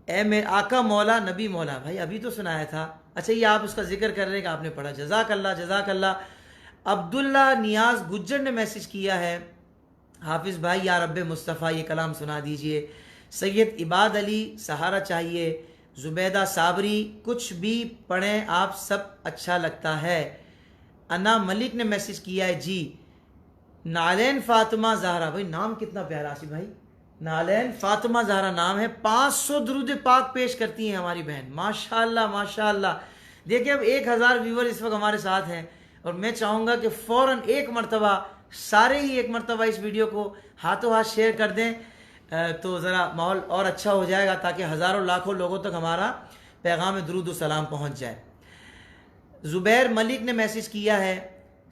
[SPEAKER 1] ए मेरे आका मौला नबी मौला, भाई अभी तो सुनाया था। अच्छा, ये आप उसका जिक्र कर रहे हैं कि आपने पढ़ा, जज़ाक अल्लाह। अब्दुल्ला नियाज गुज्जर ने मैसेज किया है, हाफिज़ भाई या रब्बे मुस्तफ़ा ये कलाम सुना दीजिए। सैयद इबाद अली सहारा चाहिए। जुबैदा साबरी, कुछ भी पढ़ें आप सब अच्छा लगता है। अना मलिक ने मैसेज किया है, जी। नालैन फातिमा ज़हरा, भाई नाम कितना प्यारा आसिफ भाई, नालैन फातिमा ज़हरा नाम है। 500 दुरूद पाक पेश करती हैं हमारी बहन, माशाअल्लाह। देखिए अब 1000 व्यूवर इस वक्त हमारे साथ हैं, और मैं चाहूँगा कि फ़ौरन एक मरतबा सारे ही एक मरतबा इस वीडियो को हाथों हाथ शेयर कर दें, तो ज़रा माहौल और अच्छा हो जाएगा, ताकि हज़ारों लाखों लोगों तक हमारा पैगाम दुरूद व सलाम पहुँच जाए। ज़ुबैर मलिक ने मैसेज किया है,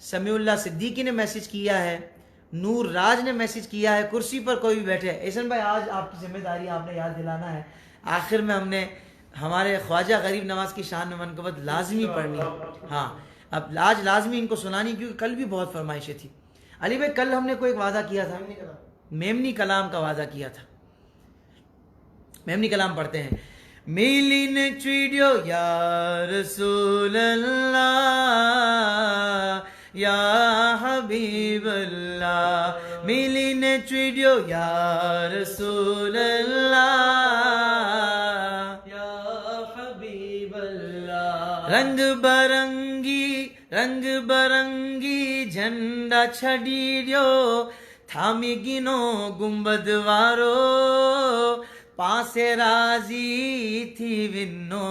[SPEAKER 1] समीउल्लाह सिद्दीकी ने मैसेज किया है, नूर राज ने मैसेज किया है, कुर्सी पर कोई भी बैठे। एहसन भाई आज आपकी जिम्मेदारी, आपने याद दिलाना है। आखिर में हमने हमारे ख्वाजा गरीब नवाज की शान में मनक़बत लाजमी पढ़नी है। हाँ, अब आज लाजमी इनको सुनानी, क्योंकि कल भी बहुत फरमाइशें थी। अली भाई कल हमने कोई एक वादा किया था, मेमनी कलाम का वादा किया था। मेमनी कलाम पढ़ते हैं। मिलिन चीडियो या रसूल अल्लाह या हबीब अल्लाह, मिलिन चीडियो या रसूल अल्लाह
[SPEAKER 3] या हबीब अल्लाह।
[SPEAKER 1] रंग बरंगी झंडा छड़ियो, थामी गिनो गुंबद वारो, पासे राजी थी विन्नो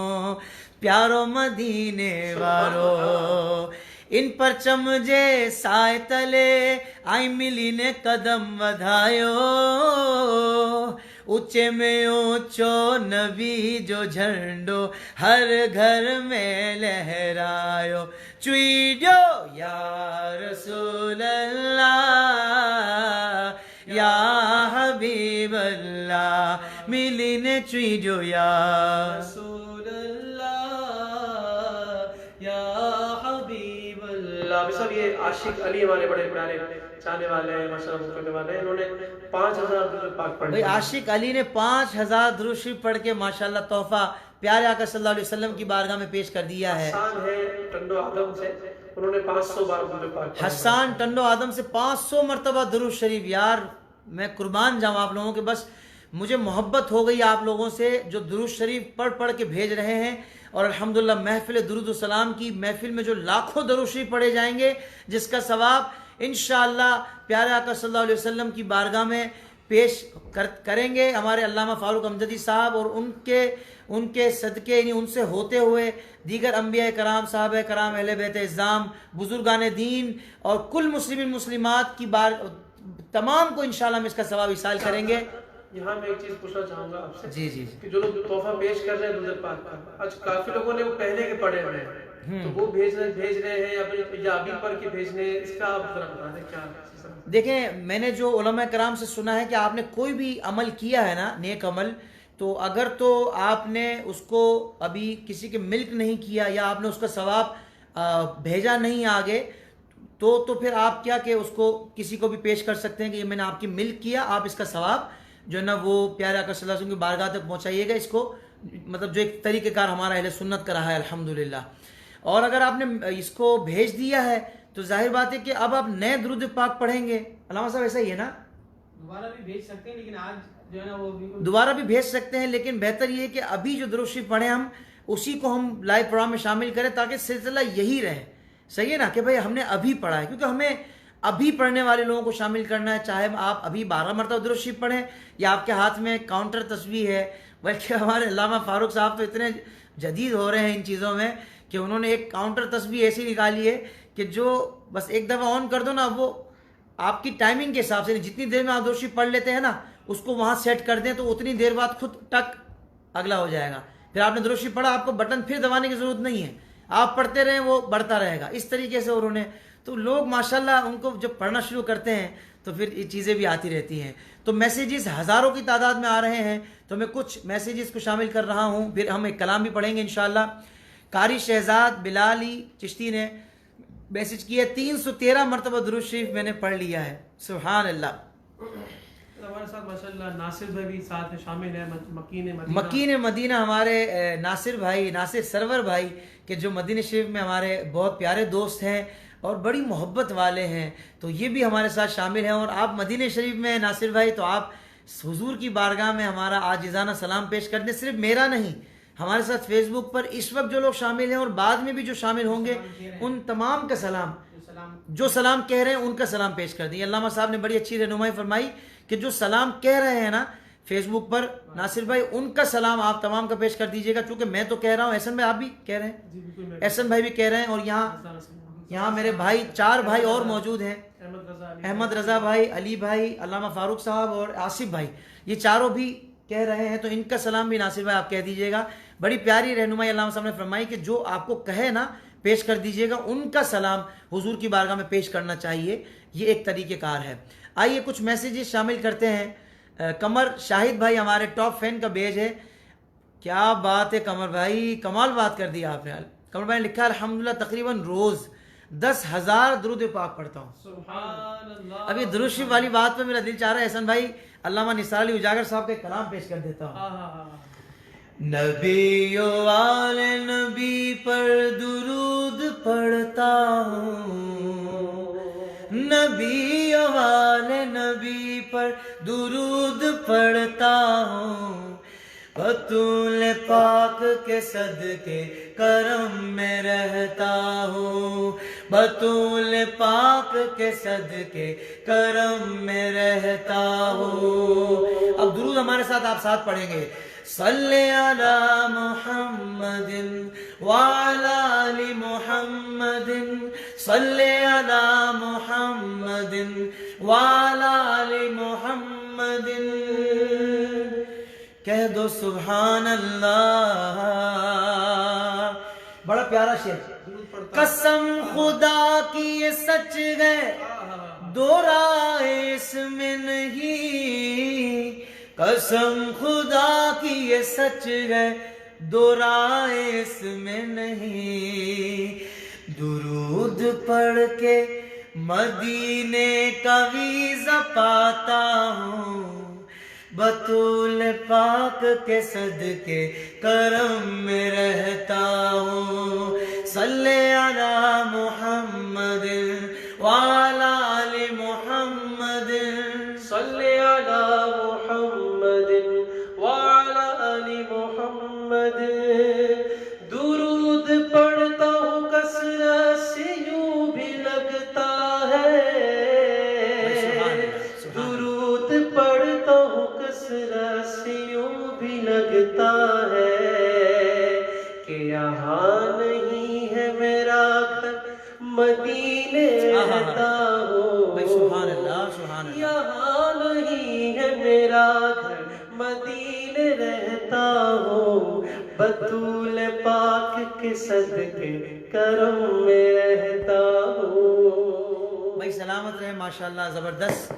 [SPEAKER 1] प्यारो मदीने वारो। इन पर चमजे साए तले आई मिली ने कदम वधायो, ऊंचे में ऊंचो नबी जो झंडो हर घर में लहरायो। चुईडो या रसूल अल्लाह या हबीब अल्लाह, मिली ने चुईडो या
[SPEAKER 3] रसूल अल्लाह या हबीब अल्लाह। सब ये आशिक अली हमारे बड़े प्यारे चाहने वाले हैं, माशाअल्लाह करने वाले हैं। इन्होंने 5000 दुरूद पाक पढ़े।
[SPEAKER 1] भाई आशिक अली ने 5000 दुरूद शरीफ पढ़ के माशाअल्लाह तोहफा प्यारे आका सल्लल्लाहु अलैहि वसल्लम की बारगाह में पेश कर दिया है।
[SPEAKER 3] हसन है टंडो आदम से, उन्होंने 500 बार दुरूद पाक पढ़े।
[SPEAKER 1] हसन टंडो आदम से 500 मरतबा दुरूद शरीफ। यार मैं कुर्बान जाऊँ आप लोगों के, बस मुझे मोहब्बत हो गई आप लोगों से जो दुरूद शरीफ पढ़ के भेज रहे हैं। और अल्हम्दुलिल्लाह महफिल दुरूद सलाम की महफिल में जो लाखों दरूद शरीफ पढ़े जाएंगे, जिसका सवाब इंशाअल्लाह प्यारे आका सल्लल्लाहु अलैहि वसल्लम की बारगाह में पेश करेंगे हमारे अल्लामा फारूक अमजदी साहब, और उनके सदके यानी उनसे होते हुए दीगर अम्बिया कराम, साहब कराम, अहले बैत इज़्ज़ाम, बुजुर्गान दीन और कुल मुस्लिमीन मुस्लिमात की तमाम को इंशाअल्लाह हम इसका सवाब इसाल करेंगे।
[SPEAKER 2] यहाँ मैं एक चीज पूछना चाहूंगा आपसे।
[SPEAKER 1] जी जी
[SPEAKER 2] कि जो लोग तोहफा पेश कर रहे हैं दुरूद पाक का, आज काफी लोगों ने वो पहले के पढ़े हुए हैं, तो वो भेज रहे हैं या अभी पढ़ के भेजने, इसका आप जरा बता दें क्या?
[SPEAKER 1] देखें, मैंने जो उलमा कराम से सुना है कि आपने कोई भी अमल किया है ना, नेक अमल, तो अगर तो आपने उसको अभी किसी के मिल्क नहीं किया या आपने उसका सवाब भेजा नहीं आगे, तो फिर आप क्या कि उसको किसी को भी पेश कर सकते हैं कि ये मैंने आपकी मिल्क किया, आप इसका सवाब जो है ना वो प्यारे आका सल्लल्लाहु अलैहि वसल्लम की बारगाह तक पहुंचाइएगा। इसको मतलब जो एक तरीक़ेकार हमारा अहले सुन्नत का रहा है अल्हम्दुलिल्लाह। और अगर आपने इसको भेज दिया है तो जाहिर बात है कि अब आप नए दुरूद पाक पढ़ेंगे। अल्लामा साहब ऐसा ही है ना?
[SPEAKER 4] दोबारा भी भेज सकते हैं, लेकिन आज जो है ना वो
[SPEAKER 1] दोबारा भी भेज सकते हैं, लेकिन बेहतर ये है कि अभी जो दुरूद शरीफ पढ़े हम उसी को हम लाइव प्रोग्राम में शामिल करें, ताकि सिलसिला यही रहे। सही है ना कि भाई हमने अभी पढ़ा है, क्योंकि हमें अभी पढ़ने वाले लोगों को शामिल करना है। चाहे आप अभी 12 मरतबा दुरूद शरीफ पढ़ें या आपके हाथ में काउंटर तस्बीह है, बल्कि हमारे अल्लामा फारूक साहब तो इतने जदीद हो रहे हैं इन चीज़ों में कि उन्होंने एक काउंटर तस्बीह ऐसी निकाली है कि जो बस एक दफ़ा ऑन कर दो ना, वो आपकी टाइमिंग के हिसाब से जितनी देर में आप दुरूद शरीफ पढ़ लेते हैं ना, उसको वहाँ सेट कर दें तो उतनी देर बाद खुद टक अगला हो जाएगा। फिर आपने दुरूद शरीफ पढ़ा, आपको बटन फिर दबाने की ज़रूरत नहीं है, आप पढ़ते रहें वो बढ़ता रहेगा। इस तरीके से उन्होंने, तो लोग माशाल्लाह उनको जब पढ़ना शुरू करते हैं तो फिर ये चीज़ें भी आती रहती हैं। तो मैसेजेस हज़ारों की तादाद में आ रहे हैं, तो मैं कुछ मैसेजेस को शामिल कर रहा हूँ, फिर हम एक कलाम भी पढ़ेंगे इंशाअल्लाह। कारी शहजाद बिलाली चिश्ती ने मैसेज किया, 313 मरतबा दुरूद शरीफ मैंने पढ़ लिया है। सुभान अल्लाह।
[SPEAKER 2] हमारे साथ माशाल्लाह नासिर भाई भी साथ में शामिल है,
[SPEAKER 1] मकीन मदीना हमारे नासिर भाई, नासिर सरवर भाई के जो मदीना शरीफ में हमारे बहुत प्यारे दोस्त हैं और बड़ी मोहब्बत वाले हैं, तो ये भी हमारे साथ शामिल हैं। और आप मदीना शरीफ में नासिर भाई, तो आप हुजूर की बारगाह में हमारा आजिज़ाना सलाम पेश कर दें। सिर्फ मेरा नहीं, हमारे साथ फेसबुक पर इस वक्त जो लोग शामिल हैं और बाद में भी जो शामिल होंगे, उन तमाम का सलाम, जो सलाम कह रहे हैं उनका सलाम पेश कर दिए। अल्लामा साहब ने बड़ी अच्छी रहनुमाई फरमाई कि जो सलाम कह रहे हैं ना फेसबुक पर नासिर भाई, उनका सलाम आप तमाम का पेश कर दीजिएगा। चूँकि मैं तो कह रहा हूँ, एहसन भाई आप भी कह रहे हैं, एहसन भाई भी कह रहे हैं, और यहाँ मेरे भाई 4 भाई और मौजूद हैं, अहमद रज़ा भाई, अली भाई, अल्लामा फारूक साहब और आसिफ भाई, ये चारों भी कह रहे हैं, तो इनका सलाम भी नासिर भाई आप कह दीजिएगा। बड़ी प्यारी रहनुमाई अल्लामा साहब ने फरमाई कि जो आपको कहे ना पेश कर दीजिएगा, उनका सलाम हुजूर की बारगाह में पेश करना चाहिए, ये एक तरीक़ेकार है। आइए कुछ मैसेजेस शामिल करते हैं। कमर शाहिद भाई हमारे टॉप फैन का पेज है। क्या बात है कमर भाई, कमाल बात कर दी आपने। कमर भाई ने लिखा अल्हम्दुलिल्लाह तकरीबन रोज़ 10,000 दुरूद पाक पढ़ता हूँ। अभी दुरूद शरीफ वाली बात पे मेरा दिल चाह रहा है, एहसन भाई अल्लामा निसार अली उजागर साहब का कलाम पेश कर देता हूँ। नबी वाले नबी पर दुरूद पढ़ता हूँ, नबी वाले नबी पर दुरूद पढ़ता हूँ, बतूल पाक के सदके करम में रहता हूँ, बतूल पाक के सदके करम में रहता हूँ। अब दुरूद हमारे साथ आप साथ पढ़ेंगे। सल्ले अला मुहम्मदिन वाला आलि मुहम्मदिन, सल्ले अला मुहम्मदिन वाला आलि मुहम्मदिन। कह दो सुभान अल्लाह। बड़ा प्यारा शेर। कसम खुदा की ये सच है, दो राय इसमें नहीं, कसम खुदा की ये सच है, दो राय इसमें नहीं। दुरूद पढ़ के मदीने का वीज़ा पाता हूँ, बतूल पाक के सदके करम में रहता हूँ। सल्ले अला मुहम्मदिन वाला आलि मुहम्मदिन,
[SPEAKER 3] सल्ले अला मुहम्मदिन वाला आलि मुहम्मदिन। रस यूं भी लगता है कि यहाँ नहीं है मेरा घर, मदीने रहता
[SPEAKER 1] भाई
[SPEAKER 3] हूँ।
[SPEAKER 1] सुभान अल्लाह, सुभान अल्लाह।
[SPEAKER 3] यहाँ नहीं है मेरा घर, मदीने रहता हूँ। बतूल पाक के सदके करम में रहता हूँ।
[SPEAKER 1] भाई सलामत रहे माशाल्लाह, ज़बरदस्त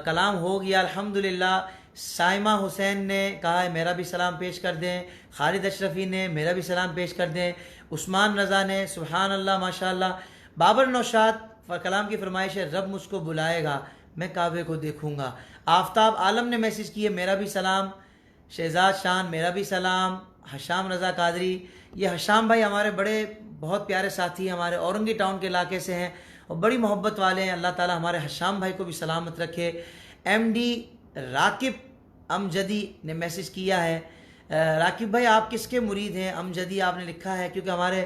[SPEAKER 1] कलाम हो गया अल्हम्दुलिल्लाह। साइमा हुसैन ने कहा है मेरा भी सलाम पेश कर दें, खालिद अशरफी ने मेरा भी सलाम पेश कर दें, उस्मान रज़ा ने सुभान अल्लाह माशाल्लाह। बाबर नौशाद कलाम की फरमाइश है रब मुझको बुलाएगा मैं काबे को देखूंगा। आफ्ताब आलम ने मैसेज किए मेरा भी सलाम। शहजाद शान मेरा भी सलाम। हशाम रज़ा कादरी, ये हशाम भाई हमारे बड़े बहुत प्यारे साथी हैं, हमारे औरंगी टाउन के इलाके से हैं और बड़ी मोहब्बत वाले हैं। अल्लाह ताला हमारे हशाम भाई को भी सलामत रखे। एमडी राकिब अमजदी ने मैसेज किया है, राकिब भाई आप किसके मुरीद हैं? अमजदी आपने लिखा है क्योंकि हमारे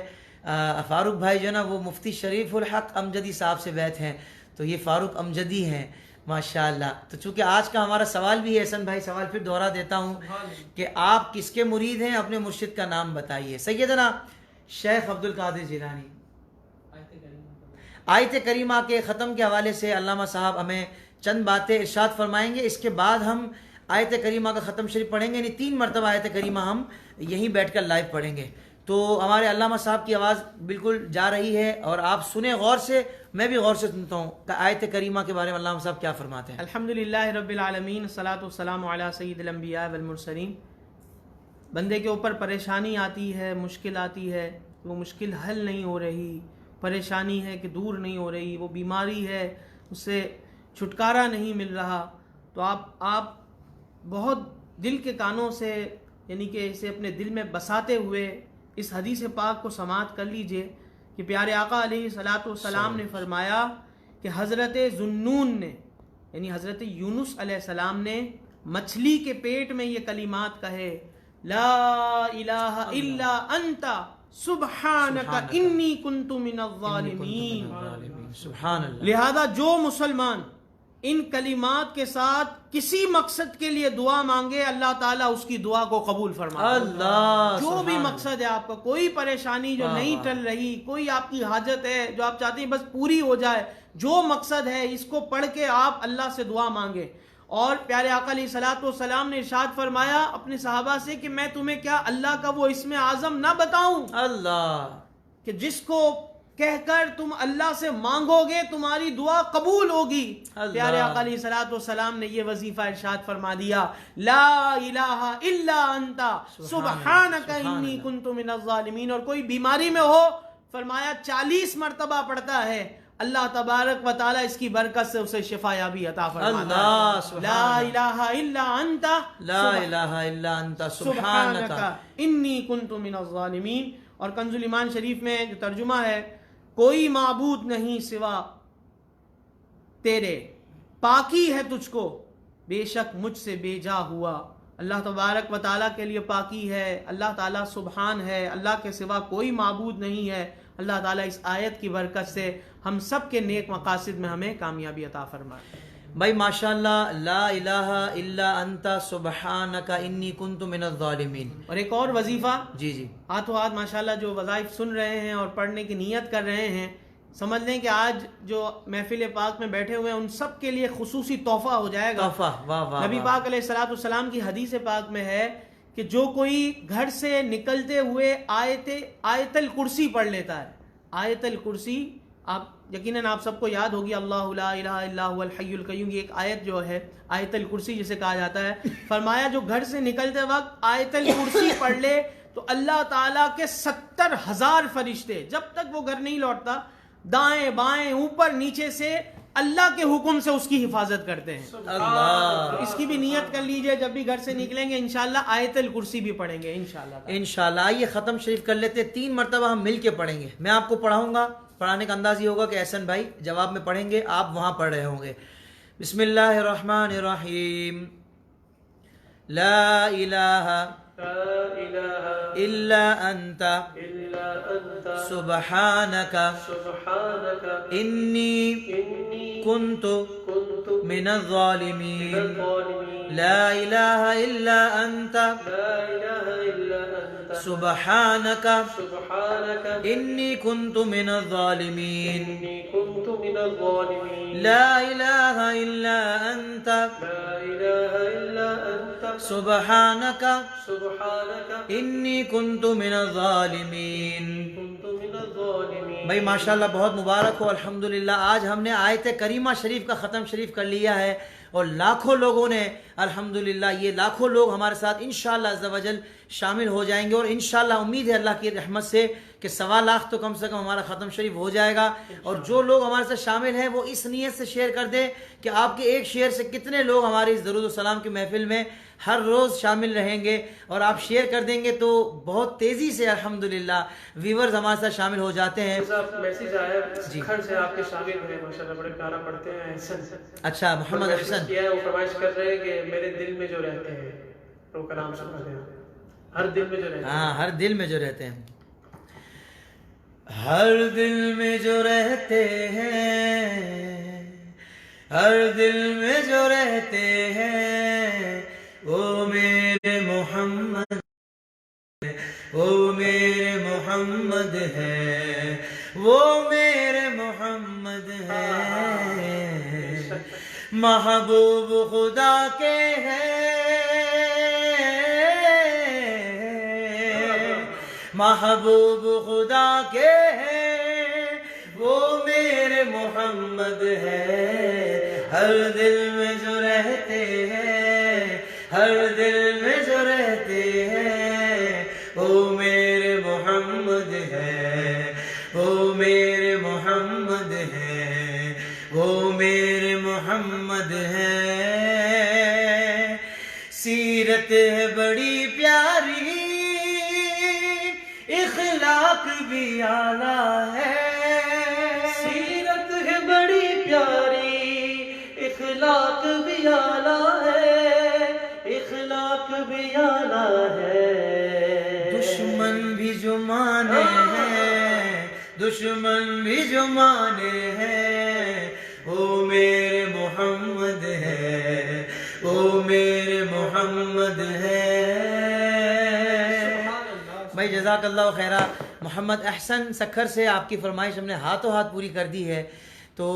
[SPEAKER 1] फ़ारूक भाई जो ना वो मुफ्ती शरीफुल हक अमजदी साहब से बैत हैं, तो ये फ़ारूक अमजदी हैं माशाअल्लाह। तो चूँकि आज का हमारा सवाल भी है हसन भाई, सवाल फिर दोहरा देता हूँ कि आप किसके मुरीद हैं, अपने मुर्शिद का नाम बताइए। सैयदना शेख अब्दुल कादिर जिलानी। आयत करीमा के ख़त्म के हवाले से अल्लामा साहब हमें चंद बातें इरशाद फरमाएंगे, इसके बाद हम आयत करीमा का ख़त्म शरीफ पढ़ेंगे, यानी 3 मरतबा आयत करीमा हम यहीं बैठकर लाइव पढ़ेंगे। तो हमारे अल्लामा साहब की आवाज़ बिल्कुल जा रही है और आप सुने गौर से, मैं भी गौर से सुनता हूँ आयत करीमा के बारे में अल्लामा साहब क्या फरमाते हैं।
[SPEAKER 4] अल्हम्दुलिल्लाह रब्बिल आलमीन, सलातु वस्सलामु अला सय्यिदिल अंबिया वल मुरसलीन। बंदे के ऊपर परेशानी आती है, मुश्किल आती है, वो मुश्किल हल नहीं हो रही, परेशानी है कि दूर नहीं हो रही, वो बीमारी है उससे छुटकारा नहीं मिल रहा, तो आप बहुत दिल के कानों से यानी कि इसे अपने दिल में बसाते हुए इस हदीस पाक को समाअत कर लीजिए कि प्यारे आका अलैहिस्सलातु वस्सलाम ने फरमाया कि हज़रत ज़ुन्नून ने यानी हज़रत यूनुस अलैहिस्सलाम ने मछली के पेट में ये कलिमात कहे, ला इलाहा इल्ला अंता सुब्हानका इन्नी कुन्तु मिनज़ ज़ालिमीन।
[SPEAKER 1] सुभान अल्लाह।
[SPEAKER 4] लिहाजा जो मुसलमान इन कलिमात के साथ किसी मकसद के लिए दुआ मांगे, अल्लाह ताला उसकी दुआ को कबूल फरमाता है।
[SPEAKER 1] अल्लाह,
[SPEAKER 4] जो भी मकसद है आपका, कोई परेशानी जो नहीं टल रही, कोई आपकी हाजत है जो आप चाहते हैं बस पूरी हो जाए, जो मकसद है इसको पढ़ के आप अल्लाह से दुआ मांगे। और प्यारे आका अलैहिस्सलातु वस्सलाम ने इरशाद फरमाया अपने सहाबा से कि मैं तुम्हें क्या अल्लाह का वो इस्म आज़म ना बताऊं
[SPEAKER 1] अल्लाह,
[SPEAKER 4] कि जिसको कहकर तुम अल्लाह से मांगोगे तुम्हारी दुआ कबूल होगी। प्यारे आका अलैहिस्सलातु वस्सलाम ने ये वजीफा इरशाद फरमा दिया, ला इलाहा इल्ला अंता सुब्हानका इन्नी कुन्तु मिनज़ ज़ालिमीन। और कोई बीमारी में हो, फरमाया 40 मरतबा पढ़ता है, अल्लाह तबारक व तआला इसकी बरकत से उसे शिफायाबी अता फरमाता है। ला इलाहा इल्ला अंता,
[SPEAKER 1] ला इलाहा इल्ला अंता सुब्हानका
[SPEAKER 4] इन्नी कुन्तु मिनज़ ज़ालिमीन। और कंजुल ईमान शरीफ में जो तर्जुमा है, कोई माबूद नहीं सिवा तेरे, पाकी है तुझको बेशक मुझसे बेजा हुआ। अल्लाह तबारक व तआला के लिए पाकी है, अल्लाह ताला सुबहान है, अल्लाह के सिवा कोई माबूद नहीं है। अल्लाह ताला इस आयत की बरकत से हम सब के नेक मकासिद में हमें कामयाबी अता फरमाए।
[SPEAKER 1] भाई माशाल्लाह, ला इलाहा इल्ला अंता सुब्हानका इन्नी कुन्तु मिनज़ ज़ालिमीन।
[SPEAKER 4] और एक और वजीफा,
[SPEAKER 1] जी जी,
[SPEAKER 4] हाथों हाथ माशाल्लाह जो वज़ाइफ सुन रहे हैं और पढ़ने की नीयत कर रहे हैं, समझ लें कि आज जो महफिल पाक में बैठे हुए हैं उन सब के लिए खुसूसी तोहफा हो जाएगा।
[SPEAKER 1] तोहफा, वाह वाह।
[SPEAKER 4] नबी पाक अलैहिस्सलातु वस्सलाम की हदीस पाक में है कि जो कोई घर से निकलते हुए आयतल कुर्सी पढ़ लेता है, आयतल कुर्सी आप यकीनन आप सबको याद होगी, अल्लाहु ला इलाहा इल्ला हुवल हय्युल क़य्यूम, एक आयत जो है आयतल कुर्सी जिसे कहा जाता है। फरमाया जो घर से निकलते वक्त आयतल कुर्सी पढ़ ले तो अल्लाह ताला के 70,000 फरिश्ते जब तक वो घर नहीं लौटता, दाएं बाएं ऊपर नीचे से अल्लाह के हुक्म से उसकी हिफाजत करते हैं।
[SPEAKER 1] अल्लाह,
[SPEAKER 4] तो इसकी भी नियत कर लीजिए, जब भी घर से निकलेंगे इंशाल्लाह आयतल कुर्सी भी पढ़ेंगे इंशाल्लाह।
[SPEAKER 1] इंशाल्लाह। आइए ख़त्म शरीफ कर लेते, 3 मरतबा हम मिल के पढ़ेंगे। मैं आपको पढ़ाऊंगा, पढ़ाने का अंदाज ये होगा कि एहसन भाई जवाब में पढ़ेंगे, आप वहां पढ़ रहे होंगे। बिस्मिल्लाहिर्रहमानिर्रहीम। ला इलाहा इल्ला अंता सुब्हानका इन्नी कुन्तु मिनज़ ज़ालिमीन। ला इलाहा इल्ला अंता
[SPEAKER 3] ला इलाहा इल्ला अंता
[SPEAKER 1] सुब्हानका
[SPEAKER 3] सुब्हानका
[SPEAKER 1] इन्नी कुन्तु मिनज़ ज़ालिमीन
[SPEAKER 3] इन्नी कुन्तु मिनज़ ज़ालिमीन
[SPEAKER 1] ला इलाहा इल्ला अंता
[SPEAKER 3] ला इलाहा इल्ला अंता
[SPEAKER 1] सुब्हानका
[SPEAKER 3] सुब्हानका
[SPEAKER 1] इन्नी कुन्तु मिनज़ ज़ालिमीन।
[SPEAKER 3] कुन्तु मिनज़ ज़ालिमीन।
[SPEAKER 1] भाई माशाल्लाह बहुत मुबारक हो, अल्हम्दुलिल्लाह। आज हमने आयत करीमा शरीफ का ख़त्म शरीफ कर लिया है और लाखों लोगों ने अल्हम्दुलिल्लाह, ये लाखों लोग हमारे साथ इंशाअल्लाह अज़्ज़ा वजल शामिल हो जाएंगे और इंशाअल्लाह उम्मीद है अल्लाह की रहमत से कि 1.25 लाख तो कम से कम हमारा ख़त्म शरीफ हो जाएगा। और जो लोग हमारे साथ शामिल हैं वो इस नीयत से शेयर कर दें कि आपके एक शेयर से कितने लोग हमारी इस दरूद व सलाम की महफिल में हर रोज़ शामिल रहेंगे। और आप शेयर कर देंगे तो बहुत तेज़ी से अल्हम्दुलिल्लाह व्यूवर्स हमारे साथ शामिल हो जाते हैं।
[SPEAKER 2] मैसेज आया खर से आपके शामिल हुए, माशाल्लाह बड़े प्यारा पढ़ते हैं एहसन।
[SPEAKER 1] अच्छा, मोहम्मद अहसन
[SPEAKER 2] किया है, वो फरमाइश कर रहे हैं कि मेरे दिल में जो रहते हैं तो कलाम सुना दें, हर दिल में जो रहते हैं।
[SPEAKER 1] हाँ, हर दिल में जो रहते हैं, हर दिल में जो रहते हैं, हर दिल में जो रहते हैं, वो मेरे मोहम्मद, वो मेरे मोहम्मद है, वो मेरे मोहम्मद है, महबूब खुदा के हैं, महबूब खुदा के हैं, वो मेरे मोहम्मद है। हर दिल में जो रहते हैं, हर दिल में जो रहते हैं, वो मेरे मोहम्मद है, वो मेरे मोहम्मद है, वो मेरे मोहम्मद है। सीरत है बड़ी प्यारी, इखलाक भी आला है,
[SPEAKER 3] सीरत है बड़ी प्यारी, इखलाक भी आला है, इखलाक भी आला है।
[SPEAKER 1] दुश्मन भी जो माने हैं, दुश्मन भी जो माने हैं, वो मेरे मोहम्मद है, वो मेरे मोहम्मद है। भाई जज़ाकल्लाह खैरा। मोहम्मद अहसन सखर से आपकी फरमाइश हमने हाथों हाथ पूरी कर दी है। तो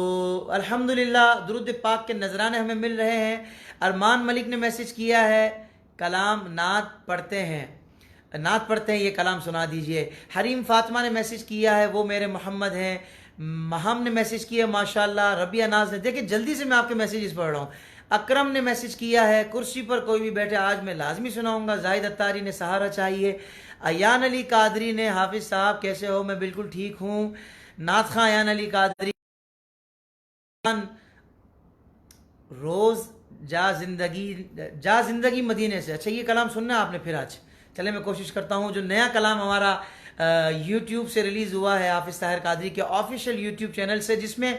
[SPEAKER 1] अल्हम्दुलिल्लाह दुरूद पाक के नजराने हमें मिल रहे हैं। अरमान मलिक ने मैसेज किया है, कलाम नात पढ़ते हैं, नात पढ़ते हैं, ये कलाम सुना दीजिए। हरीम फातिमा ने मैसेज किया है, वो मेरे मोहम्मद हैं। महम ने मैसेज किया माशाल्लाह। रबिया नाज ने, देखिए जल्दी से मैं आपके मैसेजेस पढ़ रहा हूँ। अकरम ने मैसेज किया है, कुर्सी पर कोई भी बैठे आज मैं लाजमी सुनाऊंगा। जाहिद अत्तारी ने सहारा चाहिए। अयान अली कादरी ने, हाफिज साहब कैसे हो, मैं बिल्कुल ठीक हूँ। नाथ खां अयान अली कादरी, रोज़ जा जिंदगी मदीने से। अच्छा, ये कलाम सुनना आपने फिर आज। चले मैं कोशिश करता हूँ। जो नया कलाम हमारा यूट्यूब से रिलीज़ हुआ है हाफिज ताहिर कादरी के ऑफिशियल यूट्यूब चैनल से, जिसमें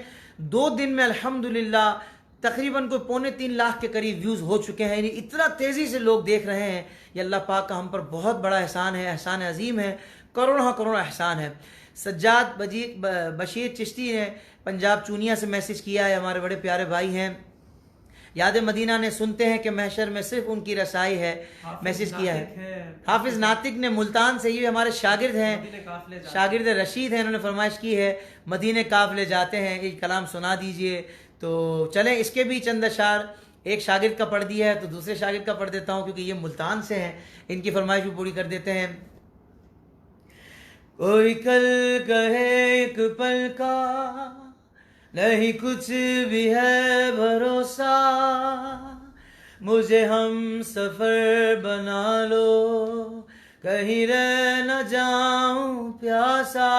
[SPEAKER 1] 2 दिन में अल्हम्दुलिल्लाह तकरीबन कोई 3.25 लाख के करीब व्यूज़ हो चुके हैं। यानी इतना तेज़ी से लोग देख रहे हैं, ये अल्लाह पाक का हम पर बहुत बड़ा एहसान है, एहसान अजीम है, करोड़ों करोड़ एहसान है। सज्जाद बशीर चिश्ती ने पंजाब चूनिया से मैसेज किया है, हमारे बड़े प्यारे भाई हैं। याद मदीना ने, सुनते हैं कि महशर में सिर्फ उनकी रसाई है, मैसेज किया है। हाफिज नातिक ने मुल्तान से, ये हमारे शागिर्द हैं, शागिर्द रशीद हैं, इन्होंने फरमाइश की है मदीने काफले जाते हैं, एक कलाम सुना दीजिए। तो चलें इसके भी चंद अशार, एक शागिर्द का पढ़ दिया है तो दूसरे शागिर्द का पढ़ देता हूँ, क्योंकि ये मुल्तान से हैं, इनकी फरमाइश भी पूरी कर देते हैं। कोई कल कहे एक पल का नहीं कुछ भी है भरोसा, मुझे हम सफर बना लो, कहीं रह न जाऊं प्यासा,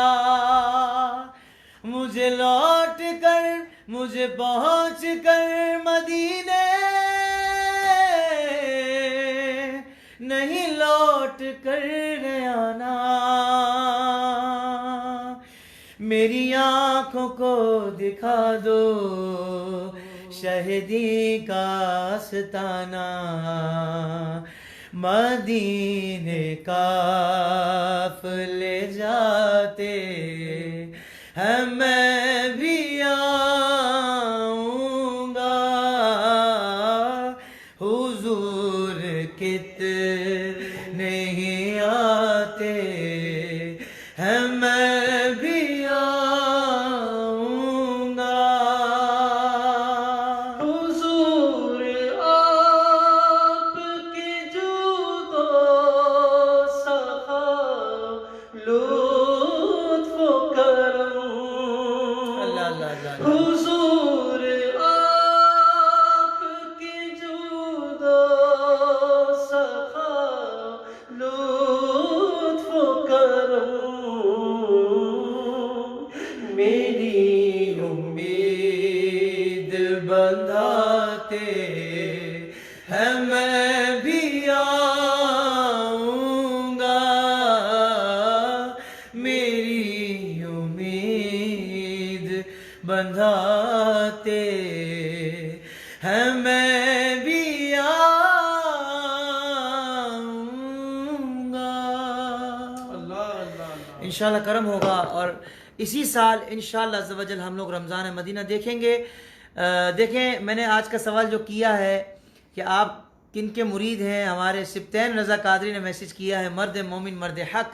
[SPEAKER 1] मुझे लौट कर, मुझे पहुंच कर मदीने, नहीं लौट कर आना, मेरी आंखों को दिखा दो शहीदी का आस्ताना, मदीने काफ़िले जाते हैं, मैं भी आऊँगा, हुजूर कितने ही आते हैं, मैं भी आऊंगा।
[SPEAKER 3] हुजूर आपकी जुदो सखा लुत्फ करम,
[SPEAKER 1] अल्लाह अल्लाह अल्लाह।
[SPEAKER 3] हुजूर आपकी जुदो सखा लुत्फ करम,
[SPEAKER 1] मेरी उम्मीद बंधाते हैं, मैं भी आऊंगा। मेरी उम्मीद बंधाते हैं, मैं भी आऊंगा।
[SPEAKER 2] अल्लाह अल्लाह अल्लाह।
[SPEAKER 1] इंशाल्लाह करम होगा और इसी साल इंशाल्लाह अज़्ज़ वजल हम लोग रमज़ान मदीना देखेंगे। देखें, मैंने आज का सवाल जो किया है कि आप किन के मुरीद हैं, हमारे सिब्तैन रज़ा कादरी ने मैसेज किया है, मर्द मोमिन मर्द हक़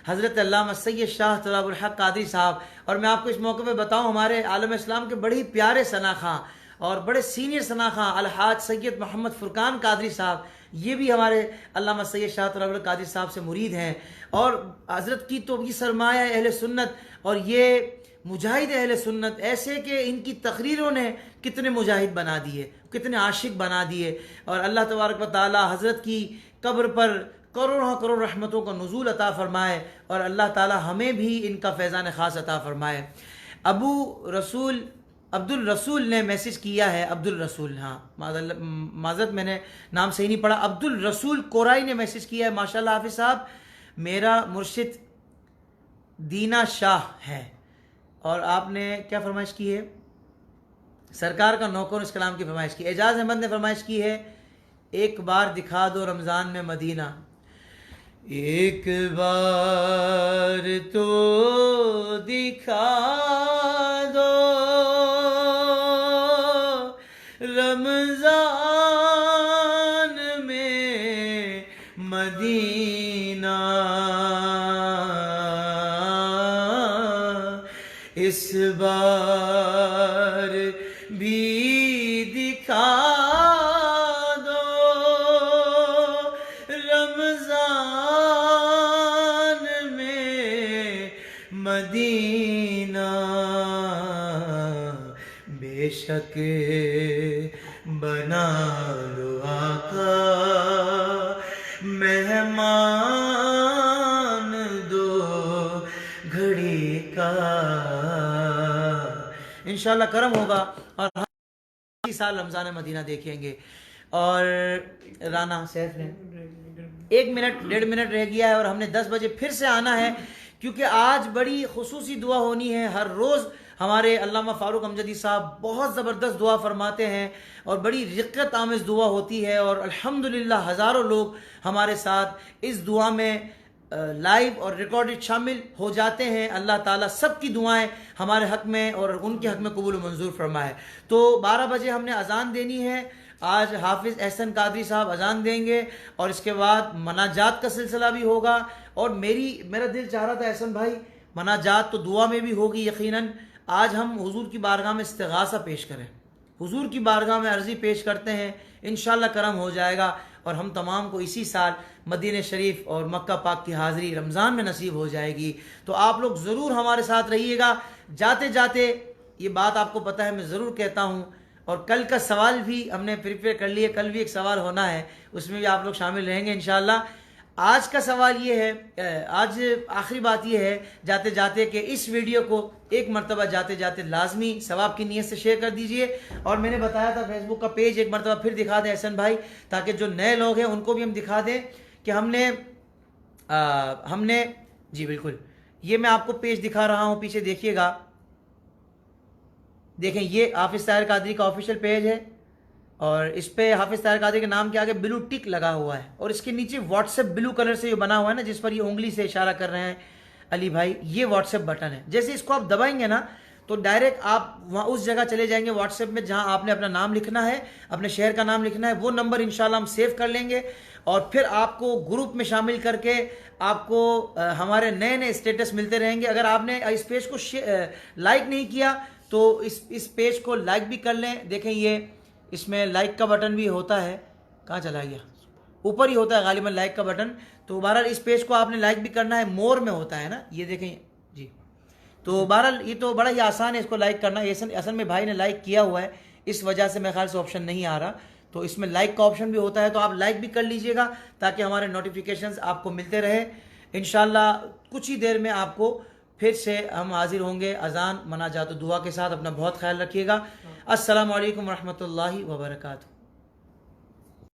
[SPEAKER 1] हज़रत अल्लामा सैयद शाह तुराबुल हक़ कादरी साहब। और मैं आपको इस मौके पे बताऊं, हमारे आलम इस्लाम के बड़े ही प्यारे सना खां और बड़े सीनियर सना खां अलहाज सैयद मोहम्मद फ़ुरकान कादरी साहब, ये भी हमारे अल्लामा सैयद शाह तुराबुल कादरी साहब से मुरीद हैं। और हज़रत की तो ये सरमाया अहले सुन्नत और ये मुजाहिद अहले सुन्नत, ऐसे कि इनकी तकरीरों ने कितने मुजाहिद बना दिए, कितने आशिक बना दिए। और अल्लाह तबारक व तआला हज़रत की कब्र पर करोड़ों करोड़ रहमतों का नुज़ूल अता फ़रमाए और अल्लाह ताला हमें भी इनका फैज़ान ख़ास अता फ़रमाए। अब्दुल रसूल ने मैसेज किया है, अब्दुल रसूल, हाँ माज़रत मैंने नाम सही नहीं पढ़ा, अब्दुल रसूल कोराई ने मैसेज किया है, माशाल्लाह हाफिज़ साहब मेरा मुर्शिद दीना शाह है। और आपने क्या फरमाइश की है? सरकार का नौकर इस कलाम की फरमाइश की। एजाज अहमद ने फरमाइश की है, एक बार दिखा दो रमज़ान में मदीना, एक बार तो दिखा दो रमज़ान में मदीना, इस बार भी दिखा दो रमज़ान में मदीना, बेशक बना लो आका मेहमान दो घड़ी का। इंशाल्लाह करम होगा और हम इसी साल रमज़ान मदीना देखेंगे। और राना सैफ ने 1 मिनट 1.5 मिनट रह गया है और हमने 10 बजे फिर से आना है, क्योंकि आज बड़ी खुसूसी दुआ होनी है। हर रोज़ हमारे अल्लामा फ़ारूक अमजदी साहब बहुत ज़बरदस्त दुआ फरमाते हैं और बड़ी रिक़्क़त आमेज़ दुआ होती है और अल्हम्दुलिल्लाह हज़ारों लोग हमारे साथ इस दुआ में लाइव और रिकॉर्डेड शामिल हो जाते हैं। अल्लाह ताला सबकी दुआएं हमारे हक़ में और उनके हक़ में कबूल मंजूर फरमाए। तो 12 बजे हमने अजान देनी है। आज हाफिज़ एहसन कादरी साहब अजान देंगे और इसके बाद मनाजात का सिलसिला भी होगा। और मेरा दिल चाह रहा था एहसन भाई, मनाजात तो दुआ में भी होगी यकीनन। आज हम हुजूर की बारगाह में इस्तिग़ासा पेश करें, हुजूर की बारगाह में अर्ज़ी पेश करते हैं, इंशाअल्लाह करम हो जाएगा और हम तमाम को इसी साल मदीने शरीफ और मक्का पाक की हाज़िरी रमज़ान में नसीब हो जाएगी। तो आप लोग ज़रूर हमारे साथ रहिएगा। जाते जाते ये बात आपको पता है मैं ज़रूर कहता हूँ, और कल का सवाल भी हमने प्रिपेयर कर लिया, कल भी एक सवाल होना है, उसमें भी आप लोग शामिल रहेंगे इंशाअल्लाह। आज का सवाल ये है, आज आखिरी बात ये है जाते जाते कि इस वीडियो को एक मरतबा जाते जाते लाजमी सवाब की नीयत से शेयर कर दीजिए। और मैंने बताया था फेसबुक का पेज एक मरतबा फिर दिखा दें एहसन भाई, ताकि जो नए लोग हैं उनको भी हम दिखा दें कि हमने जी बिल्कुल, ये मैं आपको पेज दिखा रहा हूँ, पीछे देखिएगा, देखें ये हाफिज़ ताहिर कादरी का ऑफिशियल पेज है और इस पे हाफिज़ ताहिर कादरी के नाम के आगे ब्लू टिक लगा हुआ है और इसके नीचे व्हाट्सएप ब्लू कलर से जो बना हुआ है ना, जिस पर ये उंगली से इशारा कर रहे हैं अली भाई, ये व्हाट्सएप बटन है। जैसे इसको आप दबाएंगे ना तो डायरेक्ट आप वहाँ उस जगह चले जाएंगे व्हाट्सएप में जहाँ आपने अपना नाम लिखना है, अपने शहर का नाम लिखना है, वो नंबर इंशाल्लाह हम सेव कर लेंगे और फिर आपको ग्रुप में शामिल करके आपको हमारे नए नए स्टेटस मिलते रहेंगे। अगर आपने इस पेज को लाइक नहीं किया तो इस पेज को लाइक भी कर लें। देखें ये इसमें लाइक का बटन भी होता है, कहाँ चला गया, ऊपर ही होता है गालिबन लाइक का बटन। तो बहरहाल इस पेज को आपने लाइक भी करना है, मोर में होता है ना, ये देखें जी। तो बहरहाल ये तो बड़ा ही आसान है इसको लाइक करना। असल में भाई ने लाइक किया हुआ है, इस वजह से मेरे ख्याल से ऑप्शन नहीं आ रहा। तो इसमें लाइक का ऑप्शन भी होता है, तो आप लाइक भी कर लीजिएगा ताकि हमारे नोटिफिकेशंस आपको मिलते रहे। इंशाल्लाह कुछ ही देर में आपको फिर से हम हाजिर होंगे अजान मनाजात दुआ के साथ। अपना बहुत ख्याल रखिएगा। अस्सलामु अलैकुम रहमतुल्लाहि व बरकातहू।